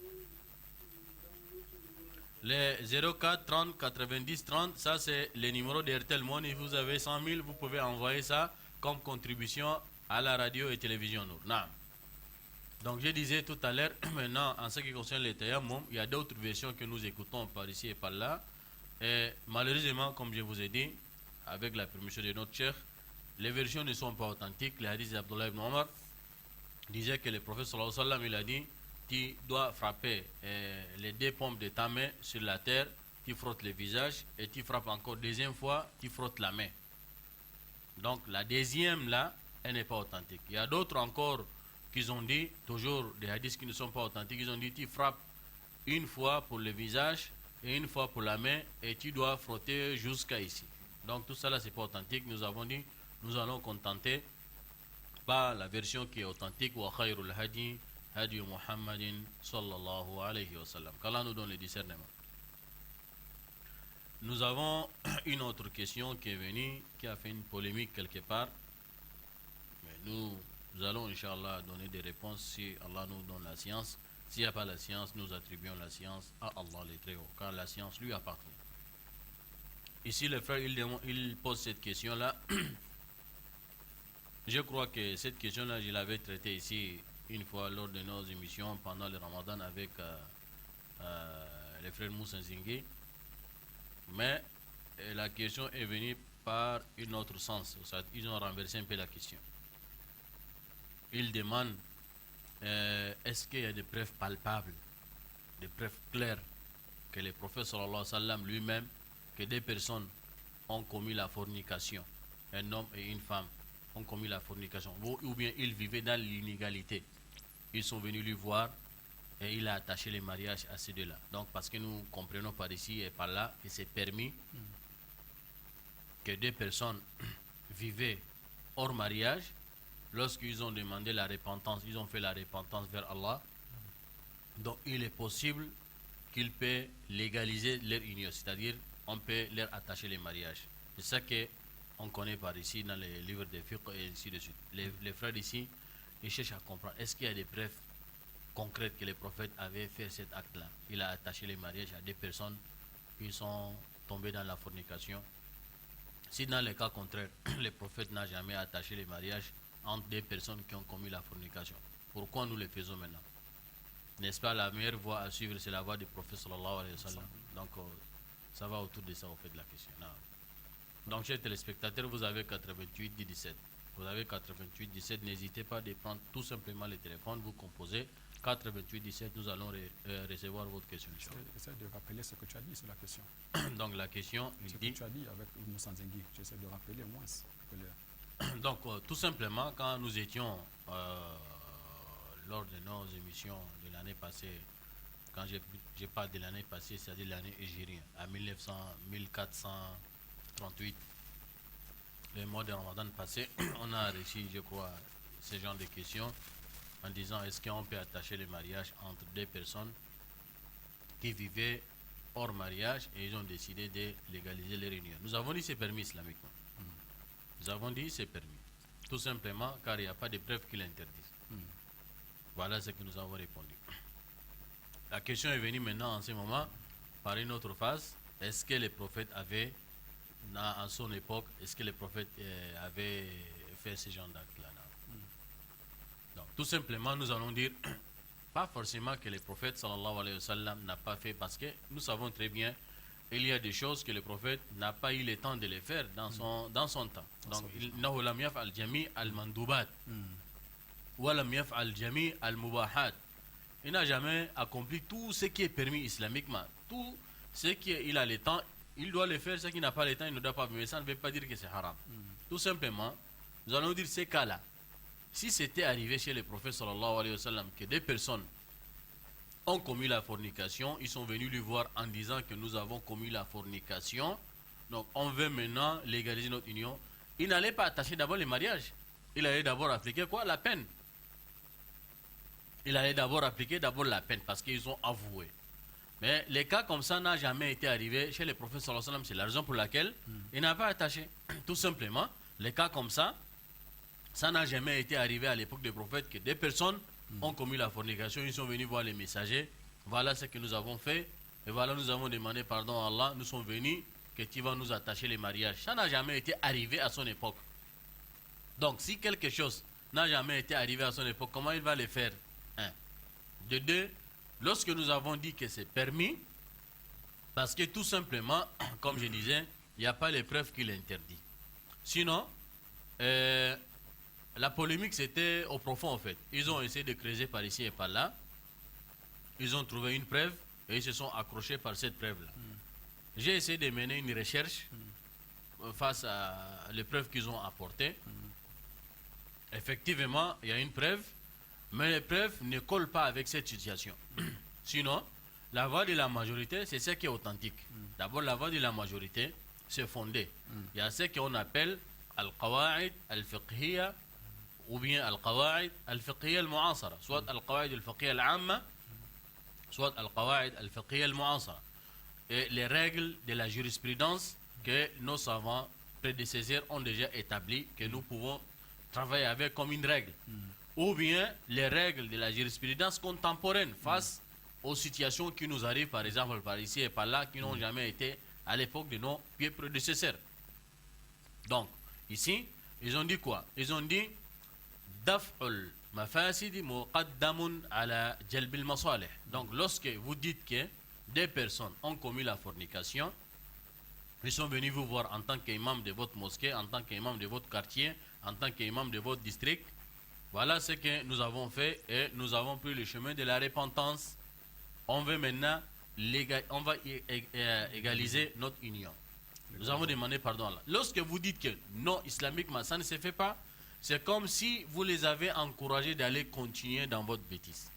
Les 04 30 90 30, ça c'est le numéro d'Airtel Money. Vous avez 100 000, vous pouvez envoyer ça comme contribution à la radio et télévision. Non. Donc je disais tout à l'heure, maintenant en ce qui concerne les tayammum, il y a d'autres versions que nous écoutons par ici et par là. Et malheureusement, comme je vous ai dit, avec la permission de notre cheikh, les versions ne sont pas authentiques. Le hadith d'Abdullah ibn Omar disait que le prophète sallallahu alayhi wa sallam, il a dit tu dois frapper les 2 pommes de ta main sur la terre, tu frottes le visage et tu frappes encore 2e fois, tu frottes la main. Donc la deuxième là, elle n'est pas authentique. Il y a d'autres encore qui ont dit, toujours des hadiths qui ne sont pas authentiques, ils ont dit tu frappes 1 fois pour le visage et 1 fois pour la main et tu dois frotter jusqu'à ici. Donc tout ça là c'est pas authentique. Nous avons dit, nous allons contenter par la version qui est authentique. Wa khayrul hadi hadi Muhammadin sallallahu alayhi wa sallam. Qu'Allah nous donne le discernement. Nous avons une autre question qui est venue, qui a fait une polémique quelque part. Mais nous allons Inch'Allah donner des réponses si Allah nous donne la science. S'il n'y a pas la science, nous attribuons la science à Allah le Très-Haut, car la science lui appartient. Ici, le frère, il pose cette question-là. Je crois que cette question-là, je l'avais traitée ici une fois lors de nos émissions pendant le Ramadan avec le frère Moussa Zingé. Mais la question est venue par un autre sens. Ils ont renversé un peu la question. Ils demandent est-ce qu'il y a des preuves palpables, des preuves claires que le prophète sallallahu alayhi wa sallam lui-même, que 2 personnes ont commis la fornication, un homme et une femme ont commis la fornication, ou bien ils vivaient dans l'inégalité. Ils sont venus lui voir et il a attaché les mariages à ces 2-là. Donc parce que nous comprenons par ici et par là que c'est permis que 2 personnes vivaient hors mariage. Lorsqu'ils ont demandé la repentance, ils ont fait la repentance vers Allah. Donc il est possible qu'ils puissent légaliser leur union, c'est-à-dire on peut leur attacher les mariages. C'est ça qu'on connaît par ici dans les livres de fiqh et ainsi de suite. Les frères ici, ils cherchent à comprendre, est-ce qu'il y a des preuves concrètes que le prophète avait fait cet acte-là? Il a attaché les mariages à 2 personnes qui sont tombées dans la fornication. Si dans le cas contraire, le prophète n'a jamais attaché les mariages entre 2 personnes qui ont commis la fornication, pourquoi nous le faisons maintenant? N'est-ce pas la meilleure voie à suivre, c'est la voie du prophète sallallahu alayhi wa sallam. Donc ça va autour de ça au fait de la question. Non. Donc chers téléspectateurs, vous avez 88 17. Vous avez 88 17, n'hésitez pas de prendre tout simplement le téléphone, vous composez 88 17, nous allons recevoir votre question. J'essaie de rappeler ce que tu as dit sur la question. Donc la question, il ce dit... que tu as dit avec Moussa Zengui, j'essaie de rappeler moins. Donc tout simplement, quand nous étions lors de nos émissions de l'année passée, quand je parle de l'année passée, c'est-à-dire l'année égérienne, à 1438, le mois de Ramadan passé, on a reçu, je crois, ce genre de questions en disant est-ce qu'on peut attacher le mariage entre deux personnes qui vivaient hors mariage et ils ont décidé de légaliser les réunions. Nous avons dit c'est permis islamiquement. Nous avons dit c'est permis. Tout simplement car il n'y a pas de preuves qui l'interdisent. Voilà ce que nous avons répondu. La question est venue maintenant en ce moment par une autre phase. Est-ce que les prophètes avaient, en son époque, est-ce que les prophètes avaient fait ce genre d'acte-là? Donc, tout simplement, nous allons dire, pas forcément que les prophètes, sallallahu alayhi wa sallam, n'a pas fait, parce que nous savons très bien, il y a des choses que le prophète n'a pas eu le temps de les faire dans son temps. Donc, إنه لم يفعل جميع المندوبات ولم يفعل جميع المباحات. Il n'a jamais accompli tout ce qui est permis islamiquement. Tout ce qu'il a le temps, il doit le faire. Ce qui n'a pas le temps, il ne doit pas. Mais ça ne veut pas dire que c'est haram. Tout simplement, nous allons dire ces cas-là. Si c'était arrivé chez le prophète sallallahu alayhi wa sallam que des personnes ont commis la fornication, ils sont venus lui voir en disant que nous avons commis la fornication, donc on veut maintenant légaliser notre union. Il n'allait pas attacher d'abord le mariage. Il allait d'abord appliquer quoi? La peine. Il allait d'abord appliquer la peine parce qu'ils ont avoué. Mais les cas comme ça n'ont jamais été arrivés chez le prophète sallallahu alayhi wa sallam. C'est la raison pour laquelle il n'a pas attaché. Tout simplement, les cas comme ça n'a jamais été arrivé à l'époque des prophètes que des personnes ont commis la fornication. Ils sont venus voir les messagers. Voilà ce que nous avons fait. Et voilà, nous avons demandé pardon à Allah. Nous sommes venus que tu vas nous attacher les mariages. Ça n'a jamais été arrivé à son époque. Donc, si quelque chose n'a jamais été arrivé à son époque, comment il va le faire? De deux, lorsque nous avons dit que c'est permis, parce que tout simplement, comme je disais, il n'y a pas les preuves qui l'interdisent. Sinon, la polémique c'était au profond en fait. Ils ont essayé de creuser par ici et par là. Ils ont trouvé une preuve et ils se sont accrochés par cette preuve-là. J'ai essayé de mener une recherche face à les preuves qu'ils ont apportées. Effectivement, il y a une preuve. Mais les preuves ne collent pas avec cette situation. Sinon, la voix de la majorité, c'est ce qui est authentique. D'abord, la voix de la majorité, c'est fondé. Il y a ce qu'on appelle al-qawa'id al-fiqhiyya ou bien al-qawa'id al-fiqhiyya al-mu'asara. Soit al-qawa'id al-fiqhiyya al-amma, soit al-qawa'id al-fiqhiyya al-mu'asara. Et les règles de la jurisprudence que nos savants prédécesseurs ont déjà établies, que nous pouvons travailler avec comme une règle. Ou bien les règles de la jurisprudence contemporaine face aux situations qui nous arrivent, par exemple, par ici et par là, qui n'ont jamais été à l'époque de nos pieds prédécesseurs. Donc, ici, ils ont dit quoi? Ils ont dit Daf'ul mafasidi muqaddamun ala jalbil masalih. Donc, lorsque vous dites que des personnes ont commis la fornication, ils sont venus vous voir en tant qu'imam de votre mosquée, en tant qu'imam de votre quartier, en tant qu'imam de votre district. Voilà ce que nous avons fait et nous avons pris le chemin de la repentance. On veut maintenant égaliser notre union. Nous avons demandé pardon à Allah. Lorsque vous dites que non, islamiquement, ça ne se fait pas, c'est comme si vous les avez encouragés d'aller continuer dans votre bêtise.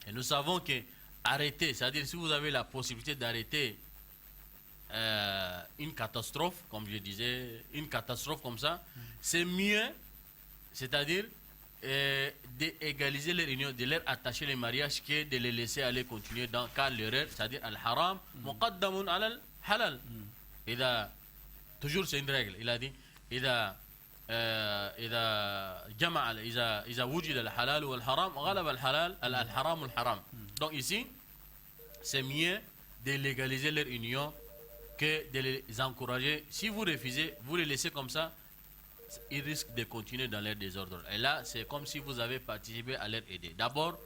Et nous savons que arrêter, c'est-à-dire si vous avez la possibilité d'arrêter une catastrophe, comme je disais, une catastrophe comme ça, c'est mieux. C'est-à-dire d'égaliser les réunions, de leur attacher les mariages que de les laisser aller continuer dans car l'erreur, c'est-à-dire al-haram, muqaddamun ala al-halal. Toujours c'est une règle, il a dit إذا وجد الحلال والحرام غلب الحرام الحرام. Donc ici, c'est mieux de légaliser leur union que de les encourager. Si vous refusez, vous les laissez comme ça, ils risquent de continuer dans leur désordre. Et là, c'est comme si vous avez participé à leur aider. D'abord,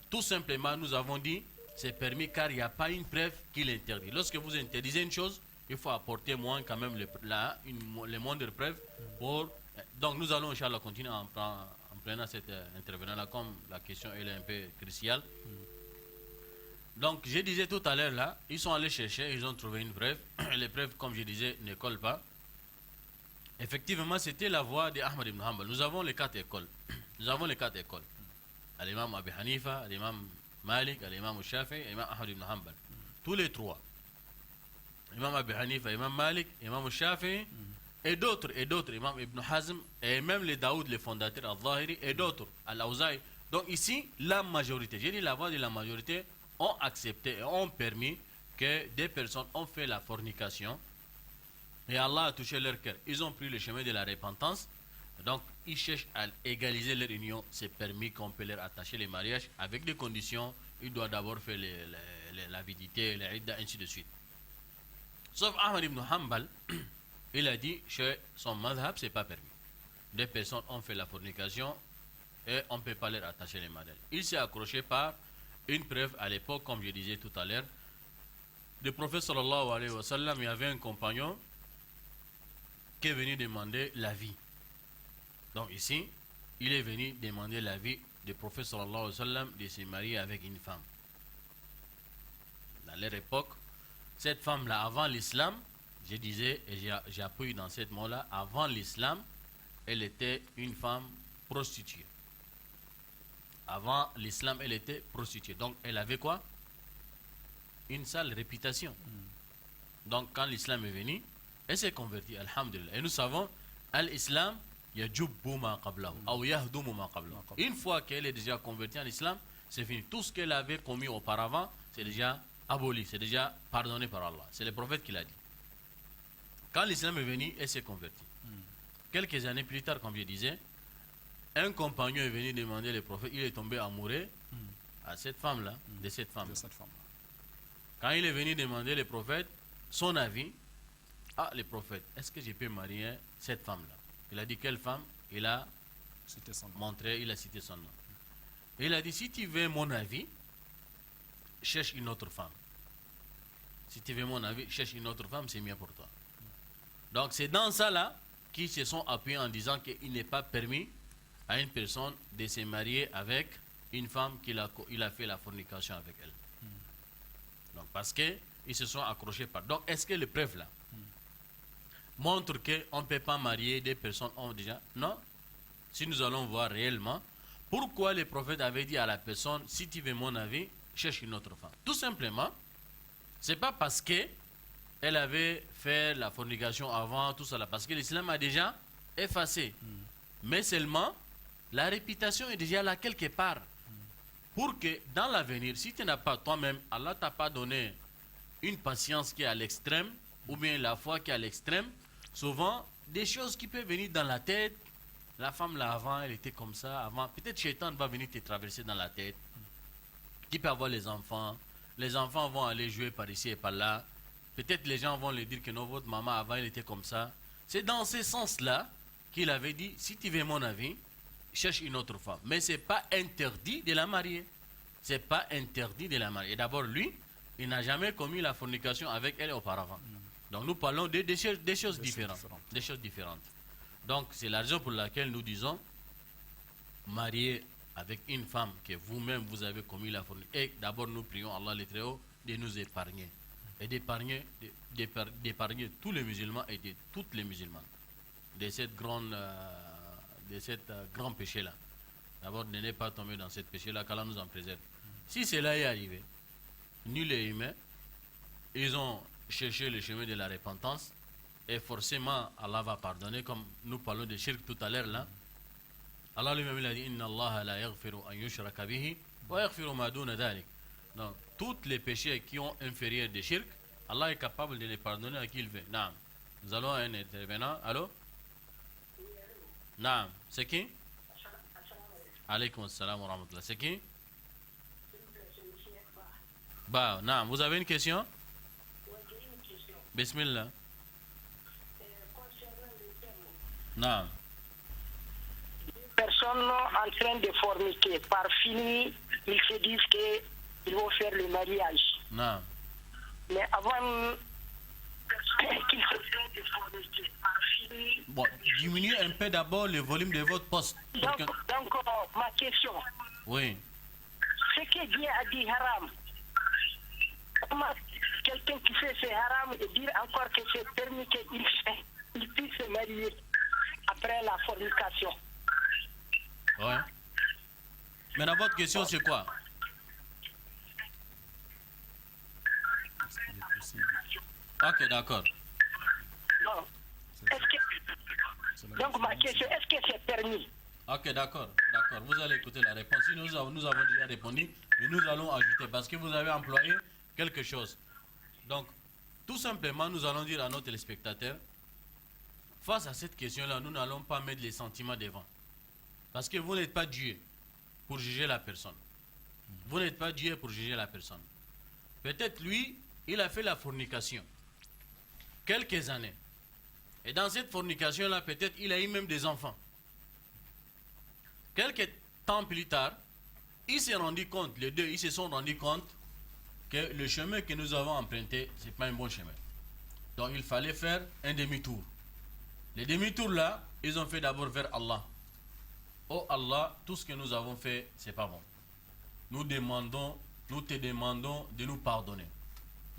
tout simplement, nous avons dit, c'est permis car il n'y a pas une preuve qui l'interdit. Lorsque vous interdisez une chose, il faut apporter moins quand même les moindres preuves pour... Donc nous allons, Inch'Allah, continuer en prenant cet intervenant-là, comme la question elle est un peu cruciale. Donc, je disais tout à l'heure là, ils sont allés chercher, ils ont trouvé une preuve. Les preuves, comme je disais, ne collent pas. Effectivement, c'était la voix d'Ahmad ibn Hanbal. Nous avons les 4 écoles. Nous avons les 4 écoles. L'imam Abi Hanifa, l'imam Malik, l'imam Shafi et l'imam Ahmad ibn Hanbal. Tous les 3. Imam Abi Hanifa, l'imam Malik, l'imam Shafi et d'autres, Imam Ibn Hazm, et même les Daoud, les fondateurs Al-Zahiri, et d'autres, Al-Awza'i. Donc ici, la majorité, j'ai dit la voix de la majorité, ont accepté et ont permis que des personnes ont fait la fornication et Allah a touché leur cœur. Ils ont pris le chemin de la repentance, donc ils cherchent à égaliser leur union. C'est permis qu'on peut leur attacher les mariages avec des conditions. Il doit d'abord faire l'avidité, les idda, ainsi de suite. Sauf Ahmad ibn Hanbal, il a dit chez son madhab, c'est pas permis. Des personnes ont fait la fornication et on ne peut pas leur attacher les mariages. Il s'est accroché par une preuve à l'époque, comme je disais tout à l'heure. Le prophète sallallahu alayhi wa sallam, il y avait un compagnon qui est venu demander l'avis. Donc ici, il est venu demander l'avis du prophète sallallahu alayhi wa sallam de se marier avec une femme. Dans leur époque, cette femme-là, avant l'islam, je disais, et j'ai appuyé dans cette mot-là, avant l'islam, elle était une femme prostituée. Avant l'islam, elle était prostituée. Donc, elle avait quoi? Une sale réputation. Donc, quand l'islam est venu, elle s'est convertie, alhamdulillah. Et nous savons, l'islam, yajubbu ma qablahu, ou yahdumu ma qablahu. Une fois qu'elle est déjà convertie en islam, c'est fini. Tout ce qu'elle avait commis auparavant, c'est déjà aboli, c'est déjà pardonné par Allah. C'est le prophète qui l'a dit. Quand l'islam est venu, elle s'est convertie. Quelques années plus tard, comme je disais, un compagnon est venu demander le prophète, il est tombé amoureux à cette femme-là, de cette femme. Quand il est venu demander le prophète son avis, le prophète, est-ce que je peux marier cette femme-là? Il a dit quelle femme? Il a montré, il a cité son nom. Et il a dit, si tu veux mon avis, cherche une autre femme. Si tu veux mon avis, cherche une autre femme, c'est mieux pour toi. Donc c'est dans ça là qu'ils se sont appuyés en disant qu'il n'est pas permis à une personne de se marier avec une femme qu'il a fait la fornication avec elle. Donc parce qu'ils se sont accrochés par. Donc est-ce que les preuves là montrent qu'on ne peut pas marier des personnes ont déjà? Non. Si nous allons voir réellement, pourquoi le prophète avait dit à la personne, si tu veux mon avis, cherche une autre femme. Tout simplement, c'est pas parce que elle avait fait la fornication avant, tout ça là, parce que l'islam a déjà effacé. Mais seulement, la réputation est déjà là quelque part. Pour que dans l'avenir, si tu n'as pas toi-même, Allah t'a pas donné une patience qui est à l'extrême, ou bien la foi qui est à l'extrême, souvent, des choses qui peuvent venir dans la tête, la femme là avant, elle était comme ça, avant, peut-être Shaitan va venir te traverser dans la tête, qui peut avoir les enfants vont aller jouer par ici et par là, peut-être les gens vont lui dire que non, votre maman avant, elle était comme ça. C'est dans ce sens-là qu'il avait dit, si tu veux mon avis, cherche une autre femme. Mais ce n'est pas interdit de la marier. Ce n'est pas interdit de la marier. Et d'abord, lui, il n'a jamais commis la fornication avec elle auparavant. Donc nous parlons des choses différentes. Des choses différentes. Donc c'est la raison pour laquelle nous disons, marier avec une femme que vous-même vous avez commis la fornication. Et d'abord nous prions Allah le Très-Haut de nous épargner. Et d'épargner tous les musulmans et de toutes les musulmanes. De cette grand péché-là. D'abord, ne pas tomber dans cette péché-là, qu'Allah nous en préserve. Si cela est arrivé, nul est humain, ils ont cherché le chemin de la repentance, et forcément, Allah va pardonner, comme nous parlons de shirk tout à l'heure là. Allah lui-même a dit, Inna Allah la yaghfiru an yushraka bihi, wa yaghfiru ma duna dhalik. Donc, tous les péchés qui ont inférieur de shirk, Allah est capable de les pardonner à qui il veut. Naam. Nous allons à un intervenant. Allô? Naam. C'est qui? Alaykoum assalam wa rahmatullah. C'est qui? Bah, naam. Vous avez une question? Bismillah. Naam. Personnes en train de forniquer. Par fini, ils se disent qu'ils vont faire le mariage. Non. Mais avant qu'ils se fassent de forniquer, par fini... Bon, diminuez un peu d'abord le volume de votre poste. Donc, ma question. Oui. Ce que Dieu a dit haram, comment quelqu'un qui fait ce haram et dire encore que c'est permis qu'il puisse se marier après la fornication? Ouais. Maintenant, votre question, c'est quoi? Ok, d'accord. Non. Est-ce que Donc ma question, est-ce que c'est permis? Ok, d'accord. Vous allez écouter la réponse. Si nous avons déjà répondu, mais nous allons ajouter parce que vous avez employé quelque chose. Donc, tout simplement, nous allons dire à nos téléspectateurs, face à cette question-là, nous n'allons pas mettre les sentiments devant. Parce que vous n'êtes pas Dieu pour juger la personne. Vous n'êtes pas Dieu pour juger la personne. Peut-être lui, il a fait la fornication. Quelques années. Et dans cette fornication-là, peut-être il a eu même des enfants. Quelques temps plus tard, il s'est rendu compte, les deux, ils se sont rendus compte que le chemin que nous avons emprunté, ce n'est pas un bon chemin. Donc il fallait faire un demi-tour. Les demi-tours là, ils ont fait d'abord vers Allah. Oh Allah, tout ce que nous avons fait, c'est pas bon. Nous te demandons de nous pardonner.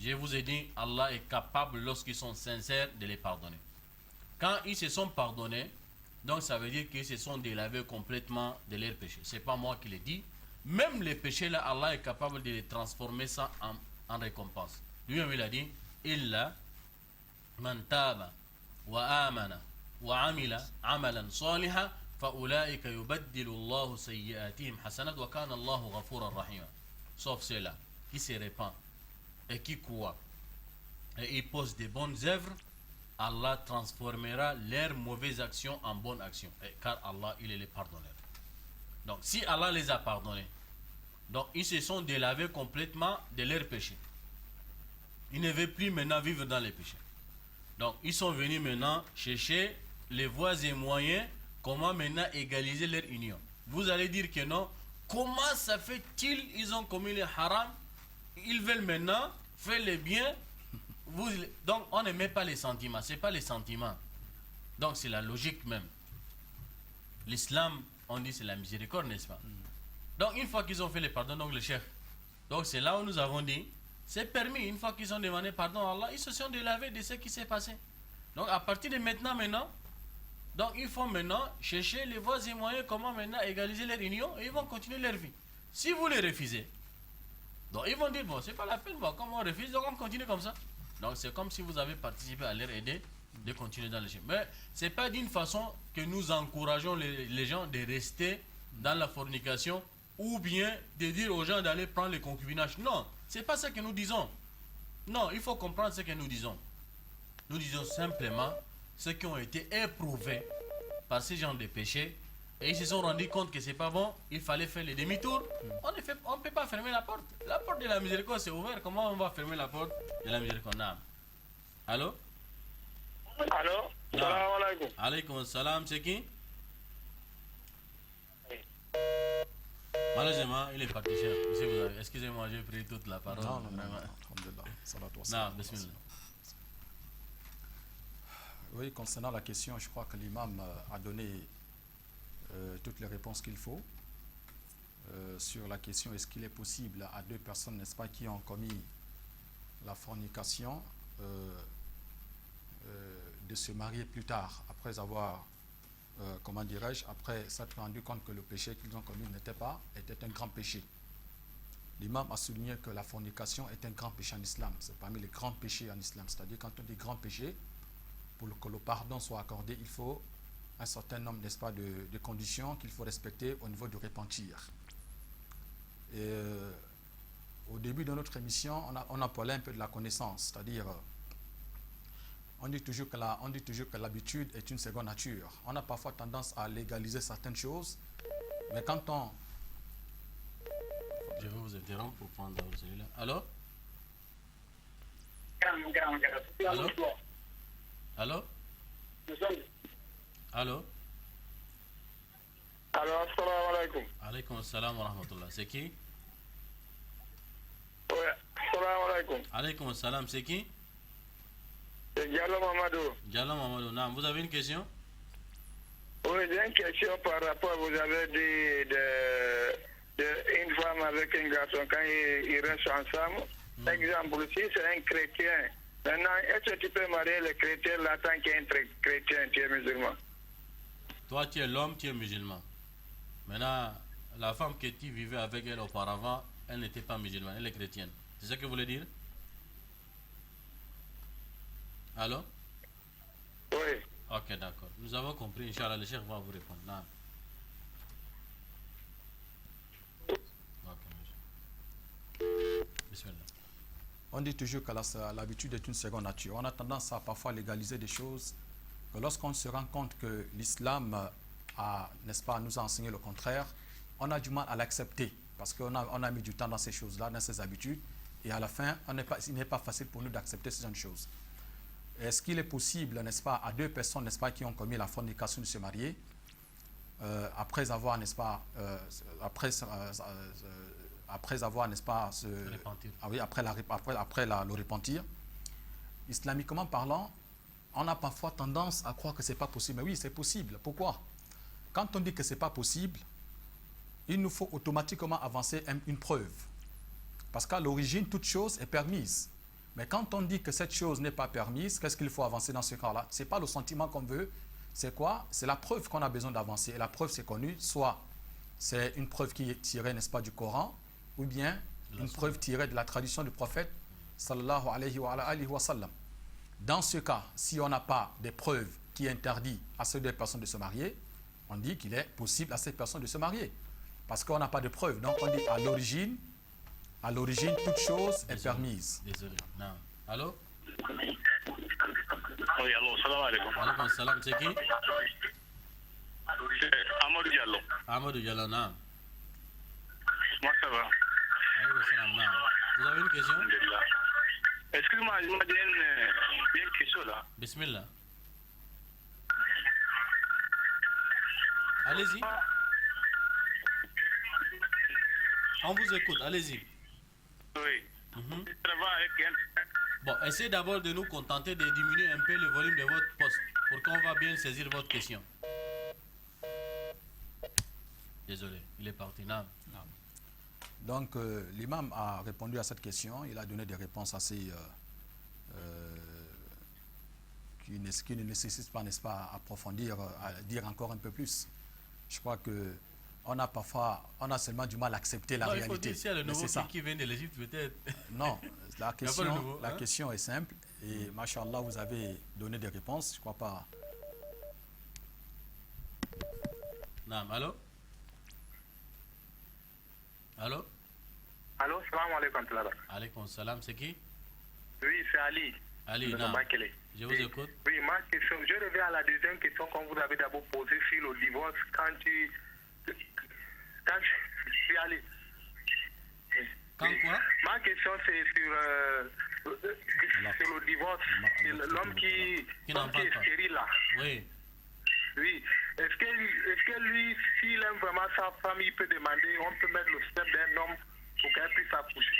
Je vous ai dit, Allah est capable, lorsqu'ils sont sincères, de les pardonner. Quand ils se sont pardonnés, donc ça veut dire qu'ils se sont délavés complètement de leurs péchés. Ce n'est pas moi qui le dis. Même les péchés là, Allah est capable de les transformer ça en récompense. Lui-même il a dit, Illa man taba wa amana wa amila amalan saliha فَأُولَٰئِكَ يُبَدِّلُ اللَّهُ سَيِّئَاتِهِمْ حَسَنَاتٍ وَكَانَ اللَّهُ غَفُورًا رَحِيمًا. Sauf ceux-là qui se répandent et qui croient et ils posent des bonnes œuvres, Allah transformera leurs mauvaises actions en bonnes actions. Car Allah, il est le pardonneur. Donc, si Allah les a pardonnés, donc ils se sont délavés complètement de leurs péchés. Ils ne veulent plus maintenant vivre dans les péchés. Donc, ils sont venus maintenant chercher les voies et moyens comment maintenant égaliser leur union. Vous allez dire que non. Comment ça fait-il ils ont commis le haram, ils veulent maintenant faire le bien. Donc on ne met pas les sentiments. Ce n'est pas les sentiments. Donc c'est la logique même. L'islam, on dit c'est la miséricorde, n'est-ce pas? Donc une fois qu'ils ont fait le pardon, donc le chef. Donc c'est là où nous avons dit, c'est permis. Une fois qu'ils ont demandé pardon à Allah, ils se sont délavés de ce qui s'est passé. Donc à partir de maintenant, donc il faut maintenant chercher les voies et moyens comment maintenant égaliser leur union et ils vont continuer leur vie. Si vous les refusez, donc ils vont dire bon c'est pas la peine, bon, comme on refuse, donc on continue comme ça. Donc c'est comme si vous avez participé à leur aider de continuer dans le chemin. Mais c'est pas d'une façon que nous encourageons les gens de rester dans la fornication ou bien de dire aux gens d'aller prendre le concubinage. Non, c'est pas ça que nous disons. Non, il faut comprendre ce que nous disons. Nous disons simplement ceux qui ont été éprouvés par ces gens de péché et ils se sont rendus compte que c'est pas bon, il fallait faire le demi-tour. On ne peut pas fermer la porte. La porte de la miséricorde c'est ouverte. Comment on va fermer la porte de la miséricorde? Allô? Allô? Salam alaikum. Alaykoum salam, c'est qui? Malheureusement, il est parti cher. Excusez-moi, j'ai pris toute la parole. Non, bismillah. Oui, concernant la question, je crois que l'imam a donné toutes les réponses qu'il faut. Sur la question, est-ce qu'il est possible à deux personnes, n'est-ce pas, qui ont commis la fornication, de se marier plus tard, après avoir, comment dirais-je, après s'être rendu compte que le péché qu'ils ont commis était un grand péché. L'imam a souligné que la fornication est un grand péché en islam. C'est parmi les grands péchés en islam. C'est-à-dire, quand on dit grand péché, pour que le pardon soit accordé, il faut un certain nombre, n'est-ce pas, de conditions qu'il faut respecter au niveau du repentir. Et au début de notre émission, on a parlé un peu de la connaissance, c'est-à-dire, on dit toujours que l'habitude est une seconde nature. On a parfois tendance à légaliser certaines choses, mais quand on... Je vais vous interrompre pour prendre celui-là. Allô? Allô? Allô? Allô? Allô, assalamu alaikum. Alaykoum salam wa rahmatullah. C'est qui? Oui, assalamu alaikum. Alaykoum salam, c'est qui? C'est Diallo Mamadou. Diallo Mamadou, non. Vous avez une question? Oui, j'ai une question par rapport, vous avez dit une femme avec un garçon quand ils restent ensemble. Par exemple, si c'est un chrétien, maintenant, est-ce que tu peux marier le chrétien là tant qu'il est un chrétien, tu es musulman? Toi, tu es l'homme, tu es musulman. Maintenant, la femme que tu vivais avec elle auparavant, elle n'était pas musulmane, elle est chrétienne. C'est ça que vous voulez dire? Allô? Oui. Ok, d'accord. Nous avons compris. Inch'Allah, le chef va vous répondre. Non. Ok, monsieur. Bismillah. On dit toujours que l'habitude est une seconde nature. On a tendance à parfois légaliser des choses que lorsqu'on se rend compte que l'islam n'est-ce pas, nous a enseigné le contraire, on a du mal à l'accepter parce qu'on a mis du temps dans ces choses-là, dans ces habitudes, et à la fin, il n'est pas facile pour nous d'accepter ces choses. Est-ce qu'il est possible, n'est-ce pas, à deux personnes, n'est-ce pas, qui ont commis la fornication de se marier, après avoir, n'est-ce pas, après avoir, n'est-ce pas, après le repentir, islamiquement parlant, on a parfois tendance à croire que ce n'est pas possible. Mais oui, c'est possible. Pourquoi? Quand on dit que ce n'est pas possible, il nous faut automatiquement avancer une preuve. Parce qu'à l'origine, toute chose est permise. Mais quand on dit que cette chose n'est pas permise, qu'est-ce qu'il faut avancer dans ce cas-là? Ce n'est pas le sentiment qu'on veut. C'est quoi? C'est la preuve qu'on a besoin d'avancer. Et la preuve, c'est connue. Soit c'est une preuve qui est tirée, n'est-ce pas, du Coran, ou bien une preuve tirée de la tradition du prophète, sallallahu alayhi wa sallam. Dans ce cas, si on n'a pas de preuves qui interdisent à ces deux personnes de se marier, on dit qu'il est possible à ces personnes de se marier. Parce qu'on n'a pas de preuves. Donc on dit à l'origine, toute chose est permise. Désolé. Non. Allô? Oui, allô, salam alaikum. Alaikum salam, c'est qui? C'est Amadou Diallo. Amadou Diallo, non. Moi, ça va. Alaikum salam, non. Vous avez une question? Alhamdulillah. Excuse-moi, je me donne une question là. Bismillah. Allez-y. On vous écoute, allez-y. Oui. Je travaille avec un... Bon, essayez d'abord de nous contenter de diminuer un peu le volume de votre poste pour qu'on va bien saisir votre question. Désolé, il est parti. Non. Donc, l'imam a répondu à cette question. Il a donné des réponses assez... qui ne nécessitent pas, n'est-ce pas, approfondir, à dire encore un peu plus. Je crois que on a seulement du mal à accepter la réalité. Il faut dire s'il y a le nouveau qui vient de l'Égypte, peut-être. Non, la question est simple. Et, machallah, vous avez donné des réponses. Je ne crois pas. Non, allô? Allô? Allô, salam alaikum. Alaikum salam, c'est qui? Oui, c'est Ali. Ali, non. Je vous écoute. Oui, ma question, je reviens à la deuxième question qu'on vous avait d'abord posée sur le divorce quand je suis allé. Quand quoi? Ma question c'est sur le divorce, l'homme qui est stérile là. Oui. Oui. Est-ce que lui, s'il aime vraiment sa femme, il peut demander, on peut mettre le sperme d'un homme pour qu'elle puisse accoucher,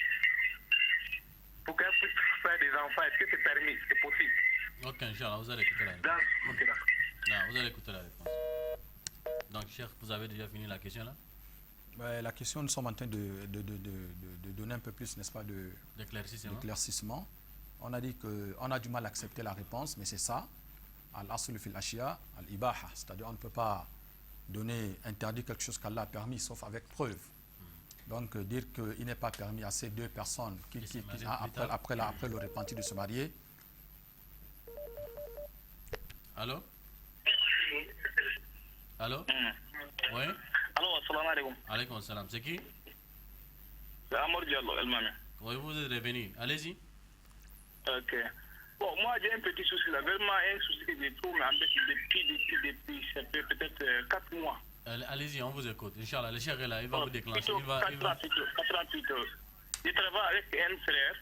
pour qu'elle puisse faire des enfants? Est-ce que c'est permis? C'est possible? Ok, Inch'Allah, vous allez écouter la réponse. Non, vous allez écouter la réponse. Donc, cher, vous avez déjà fini la question là? La question, nous sommes en train de donner un peu plus, n'est-ce pas, d'éclaircissement. On a dit qu'on a du mal à accepter la réponse, mais c'est ça. Al-aslu fil ashya, al-ibaha. C'est-à-dire on ne peut pas interdire quelque chose qu'Allah a permis, sauf avec preuve. Donc, dire qu'il n'est pas permis à ces deux personnes après le repenti de se marier. Allô? Allô? Oui? Allô, assalamu alaikum. Alaikum salam. C'est qui? C'est Amadou Diallo, elle-même. Oui, vous êtes revenu. Allez-y. Ok. Bon, moi, j'ai un petit souci là. Vraiment, un souci que je trouve depuis ça fait peut-être 4 mois. Allez-y, on vous écoute. Inch'Allah, le cher est là, il va vous déclencher. 48 heures. Je travaille avec un frère.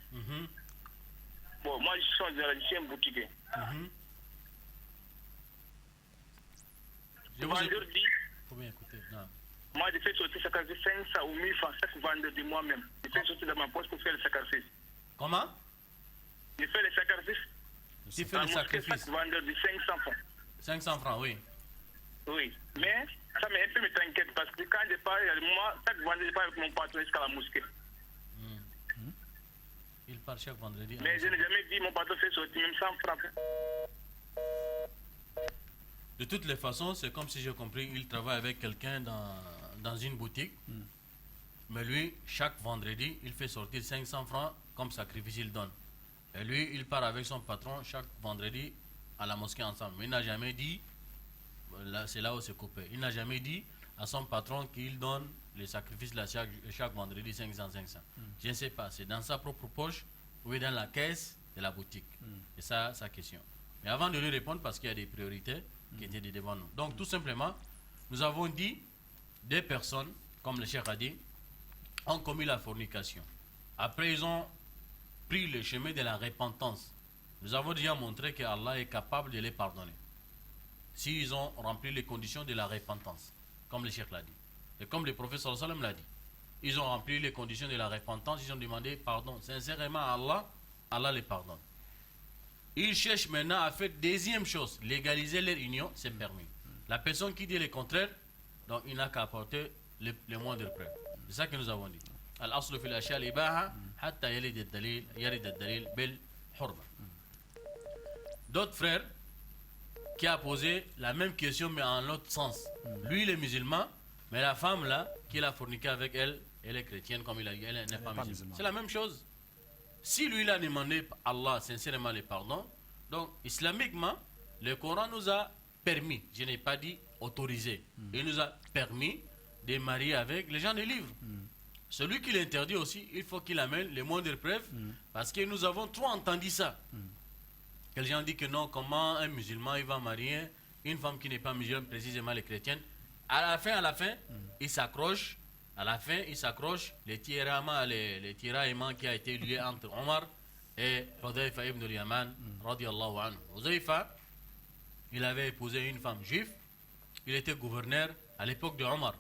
Bon, moi, je suis un boutiquier. Vendredi, moi, je fais sortir sacrifice 500 ou 1000 francs chaque vendredi moi-même. Je fais sortir dans ma poche pour faire le sacrifice. Comment? Je fais le sacrifice. Tu fais le sacrifice? Chaque vendredi 500 francs. 500 francs, oui. Oui, mais ça un peu me t'inquiète parce que quand je pars, moi, chaque vendredi, je pars avec mon patron jusqu'à la mosquée. Il part chaque vendredi. Mais je n'ai jamais dit mon patron fait sortir même 100 francs. De toutes les façons, c'est comme si j'ai compris, il travaille avec quelqu'un dans une boutique. Mais lui, chaque vendredi, il fait sortir 500 francs comme sacrifice, il donne. Et lui, il part avec son patron chaque vendredi à la mosquée ensemble. Mais il n'a jamais dit, c'est là où c'est coupé, il n'a jamais dit à son patron qu'il donne les sacrifices là chaque vendredi 500. Je ne sais pas, c'est dans sa propre poche ou dans la caisse de la boutique. C'est ça sa question. Mais avant de lui répondre, parce qu'il y a des priorités qui étaient devant nous. Donc tout simplement, nous avons dit des personnes, comme le cheikh a dit, ont commis la fornication. Après, ils ont pris le chemin de la repentance. Nous avons déjà montré que Allah est capable de les pardonner. S'ils ont rempli les conditions de la repentance, comme le cheikh l'a dit. Et comme le prophète sallallahu alayhi wa sallam l'a dit. Ils ont rempli les conditions de la repentance, ils ont demandé pardon sincèrement à Allah, Allah les pardonne. Ils cherchent maintenant à faire deuxième chose, légaliser leur union, c'est permis. La personne qui dit le contraire, donc il n'a qu'à apporter les moindres preuves. C'est ça que nous avons dit. Al-aslu fil ashya al-ibaha hatta yarid ad-dalil bil hurma. D'autres frères qui a posé la même question mais en l'autre sens. Lui il est musulman, mais la femme là qu'il a forniqué avec elle, elle est chrétienne comme il a dit, elle n'est pas musulmane. C'est la même chose. Si lui il a demandé à Allah sincèrement le pardon, donc islamiquement, le Coran nous a permis, je n'ai pas dit autorisé, il nous a permis de marier avec les gens des livres. Celui qui l'interdit aussi, il faut qu'il amène les moindres preuves, parce que nous avons trop entendu ça. Que les gens disent que non, comment un musulman il va marier une femme qui n'est pas musulmane, précisément les chrétiennes. À la fin, il s'accroche. À la fin, il s'accroche les tiraillements qui a été lié entre Omar et Hudayfa ibn al-Yaman, radiallahu anhu. Hudayfa, il avait épousé une femme juive. Il était gouverneur à l'époque de Omar.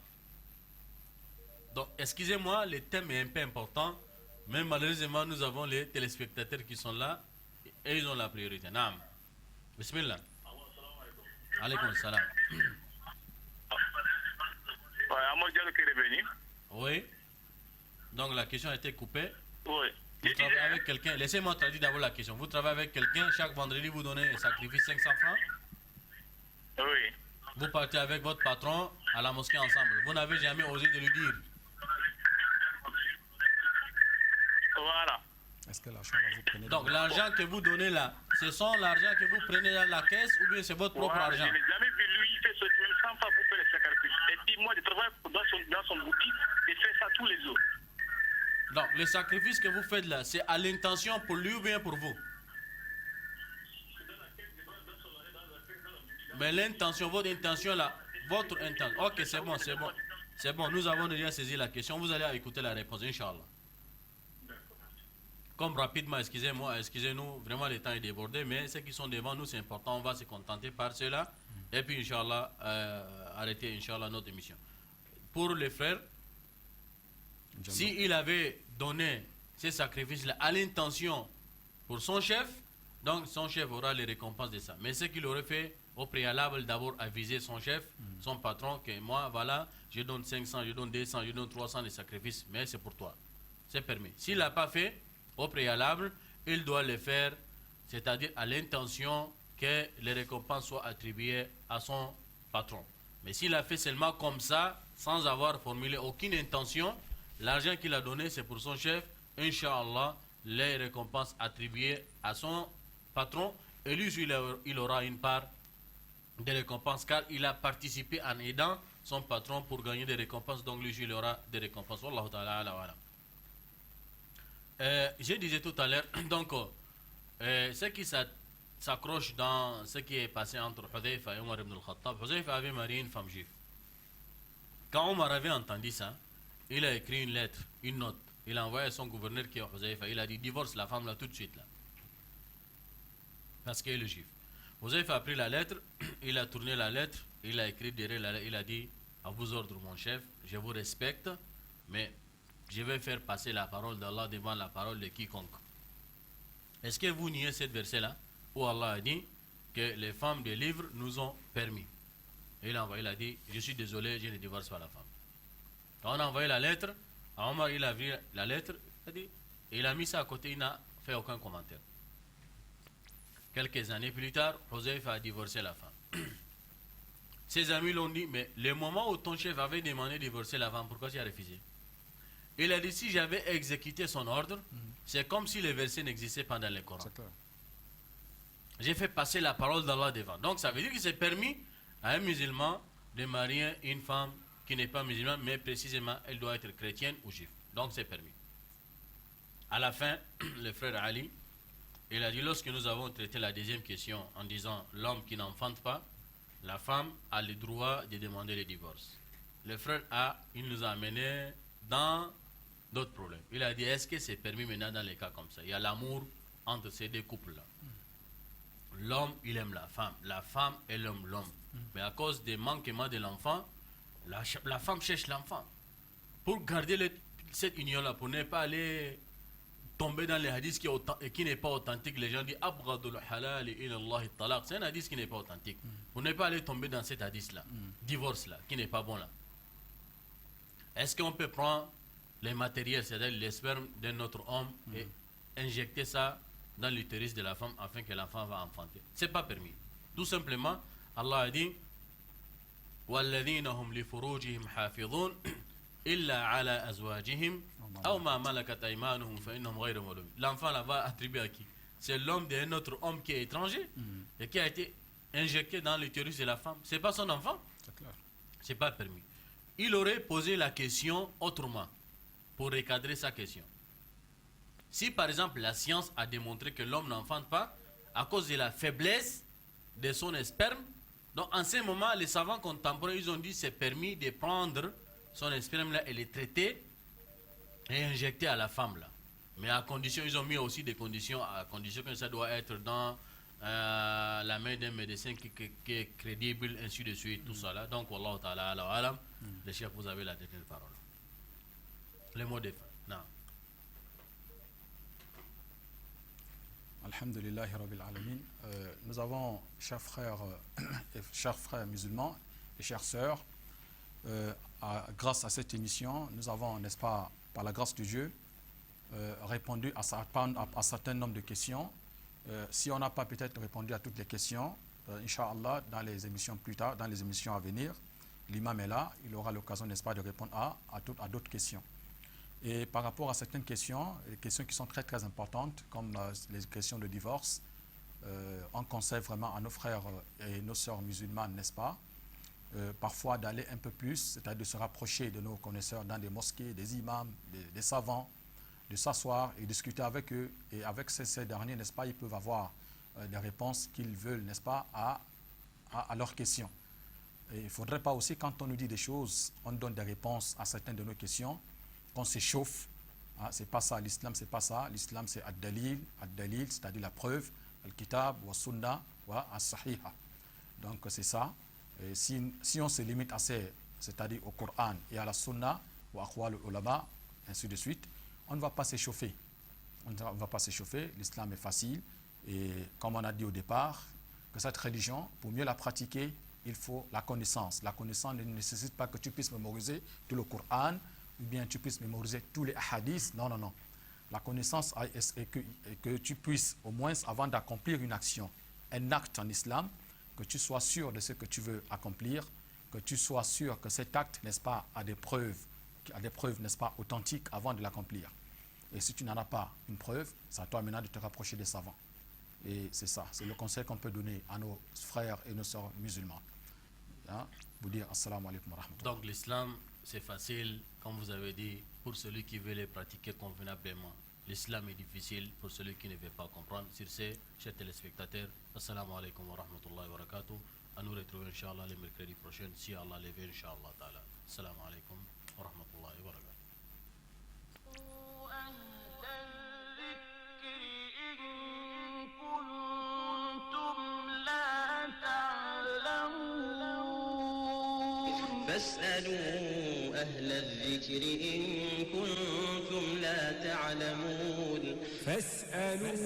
Donc, excusez-moi, le thème est un peu important, mais malheureusement, nous avons les téléspectateurs qui sont là et ils ont la priorité. Naam. Bismillah. Alaykoum salam. Oui. Donc la question a été coupée. Oui. Vous travaillez avec quelqu'un. Laissez-moi traduire d'abord la question. Vous travaillez avec quelqu'un, chaque vendredi vous donnez un sacrifice 500 francs. Oui. Vous partez avec votre patron à la mosquée ensemble. Vous n'avez jamais osé de lui dire. Voilà. Est-ce que l'argent que vous prenez Donc l'argent que vous donnez là, ce sont l'argent que vous prenez dans la caisse ou bien c'est votre propre argent? Je n'ai jamais vu lui faire ce même 100 fois pour faire les sacrifices. Et puis moi je travaille dans son boutique et fais ça tous les jours. Donc le sacrifice que vous faites là, c'est à l'intention pour lui ou bien pour vous? Mais l'intention, votre intention là, votre intention. Ok, c'est bon, c'est bon. C'est bon, nous avons déjà saisi la question. Vous allez écouter la réponse, Inch'Allah. Comme rapidement, excusez-nous, vraiment le temps est débordé, mais ceux qui sont devant nous, c'est important, on va se contenter par cela. Et puis, Inch'Allah, arrêter, Inch'Allah, notre émission. Pour les frères, s'il avait donné ces sacrifices-là à l'intention pour son chef, donc son chef aura les récompenses de ça. Mais ce qu'il aurait fait au préalable, d'abord aviser son chef, son patron, que moi, voilà, je donne 500, je donne 200, je donne 300 de sacrifices, mais c'est pour toi. C'est permis. S'il n'a pas fait, au préalable, il doit le faire, c'est-à-dire à l'intention que les récompenses soient attribuées à son patron. Mais s'il a fait seulement comme ça, sans avoir formulé aucune intention, l'argent qu'il a donné, c'est pour son chef, Inch'Allah, les récompenses attribuées à son patron, et lui, il aura une part des récompenses, car il a participé en aidant son patron pour gagner des récompenses, donc lui, il aura des récompenses. Wallahu ta'ala ala wa ala. Je disais tout à l'heure, donc, ce qui s'accroche dans ce qui est passé entre Hudayfa et Omar ibn al-Khattab, Hudayfa avait marié une femme juive. Quand Omar avait entendu ça, il a écrit une lettre, une note. Il a envoyé à son gouverneur qui est Hudayfa. Il a dit divorce la femme là tout de suite là. Parce qu'elle est juive. Hudayfa a pris la lettre, il a tourné la lettre, il a écrit derrière la lettre, il a dit à vos ordres mon chef, je vous respecte, mais je vais faire passer la parole d'Allah devant la parole de quiconque. Est-ce que vous niez cette verset-là où Allah a dit que les femmes des livres nous ont permis? Et il a dit, je suis désolé, je ne divorce pas la femme. Quand on a envoyé la lettre, à Omar il a vu la lettre, il a mis ça à côté, il n'a fait aucun commentaire. Quelques années plus tard, Hudayfa a divorcé la femme. Ses amis l'ont dit, mais le moment où ton chef avait demandé de divorcer la femme, pourquoi tu as refusé? Il a dit, si j'avais exécuté son ordre, c'est comme si le verset n'existait pas dans le Coran. j'ai fait passer la parole d'Allah devant. Donc ça veut dire que c'est permis à un musulman de marier une femme qui n'est pas musulmane, mais précisément elle doit être chrétienne ou juive. Donc c'est permis. À la fin, le frère Ali, il a dit, lorsque nous avons traité la deuxième question en disant l'homme qui n'enfante pas, la femme a le droit de demander le divorce. Le frère A, il nous a amené dans d'autres problèmes. Il a dit, est-ce que c'est permis maintenant dans les cas comme ça? Il y a l'amour entre ces deux couples-là. L'homme, il aime la femme, elle aime l'homme. Mais à cause des manquements de l'enfant, la femme cherche l'enfant. Pour garder cette union-là, pour ne pas aller tomber dans les hadiths qui n'est pas authentique, les gens disent Abghadul halal ila Allah talaq. C'est un hadith qui n'est pas authentique. Pour ne pas aller tomber dans cet hadith-là, divorce-là, qui n'est pas bon là. Est-ce qu'on peut prendre les matériels, c'est-à-dire les spermes d'un autre homme et injecter ça dans l'utérus de la femme afin que l'enfant va enfanter? C'est pas permis. Tout simplement, Allah a dit وَالَّذِينَ هُمْ لِفُرُوجِهِمْ حَافِظُونَ إِلَّا عَلَى أَزْوَاجِهِمْ أَوْ مَا مَلَكَتْ أَيْمَانُهُمْ فَإِنَّهُمْ غَيْرُ مَلُومِينَ. L'enfant là va attribuer à qui? C'est l'homme d'un autre homme qui est étranger et qui a été injecté dans l'utérus de la femme. C'est pas son enfant. C'est clair. C'est pas permis. Il aurait posé la question autrement pour recadrer sa question. Si par exemple la science a démontré que l'homme n'enfante pas à cause de la faiblesse de son sperme, donc en ce moment les savants contemporains ils ont dit c'est permis de prendre son sperme là et le traiter et injecter à la femme là. Mais à condition, ils ont mis aussi des conditions, à condition que ça doit être dans la main d'un médecin qui est crédible, ainsi de suite, tout ça là. Donc, Wallahu ta'ala ala wa alam, les chefs, vous avez la dernière parole. Les mots de fin. Non. Alhamdulillahi Rabbil Alamin. Nous avons, chers frères musulmans et chères sœurs, grâce à cette émission, nous avons, n'est-ce pas, par la grâce de Dieu, répondu à un certain nombre de questions. Si on n'a pas peut-être répondu à toutes les questions, Inch'Allah, dans les émissions plus tard, dans les émissions à venir, l'imam est là, il aura l'occasion, n'est-ce pas, de répondre à d'autres questions. Et par rapport à certaines questions, les questions qui sont très très importantes, comme les questions de divorce, on conseille vraiment à nos frères et nos sœurs musulmanes, n'est-ce pas, parfois d'aller un peu plus, c'est-à-dire de se rapprocher de nos connaisseurs dans des mosquées, des imams, des savants, de s'asseoir et discuter avec eux. Et avec ces derniers, n'est-ce pas, ils peuvent avoir des réponses qu'ils veulent, n'est-ce pas, à leurs questions. Et il ne faudrait pas aussi, quand on nous dit des choses, on donne des réponses à certaines de nos questions, qu'on s'échauffe. Hein, c'est pas ça, l'islam, c'est pas ça. L'islam, c'est ad-dalil, c'est-à-dire la preuve, al-kitab, wa sunnah, wa as-sahiha. Donc c'est ça. Et si on se limite à c'est-à-dire au Coran et à la Sunna, ou à aqwal ulama, ainsi de suite, on ne va pas s'échauffer. On ne va pas s'échauffer. L'islam est facile. Et comme on a dit au départ, que cette religion, pour mieux la pratiquer, il faut la connaissance. La connaissance ne nécessite pas que tu puisses mémoriser tout le Coran, ou bien tu puisses mémoriser tous les hadiths. Non, non, non. La connaissance est que tu puisses, au moins avant d'accomplir une action, un acte en islam, que tu sois sûr de ce que tu veux accomplir, que tu sois sûr que cet acte, n'est-ce pas, a des preuves, n'est-ce pas, authentiques avant de l'accomplir. Et si tu n'en as pas une preuve, c'est à toi maintenant de te rapprocher des savants. Et c'est ça, c'est le conseil qu'on peut donner à nos frères et nos sœurs musulmans. Hein? Vous dire assalamu alaikum wa rahmatullah. Donc l'islam, c'est facile, comme vous avez dit, pour celui qui veut les pratiquer convenablement. L'islam est difficile pour celui qui ne veut pas comprendre. Sur ce, chers téléspectateurs, assalamu alaikum wa rahmatullahi wa barakatuh. À nous retrouver, Inch'Allah, le mercredi prochain, si Allah le veut, Inch'Allah ta'ala. Assalamu alaikum wa rahmatullahi wa barakatuh. فاسألوا أهل الذكر إن كنتم لا تعلمون فاسألوا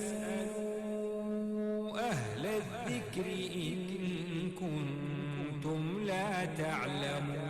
أهل الذكر إن كنتم لا تعلمون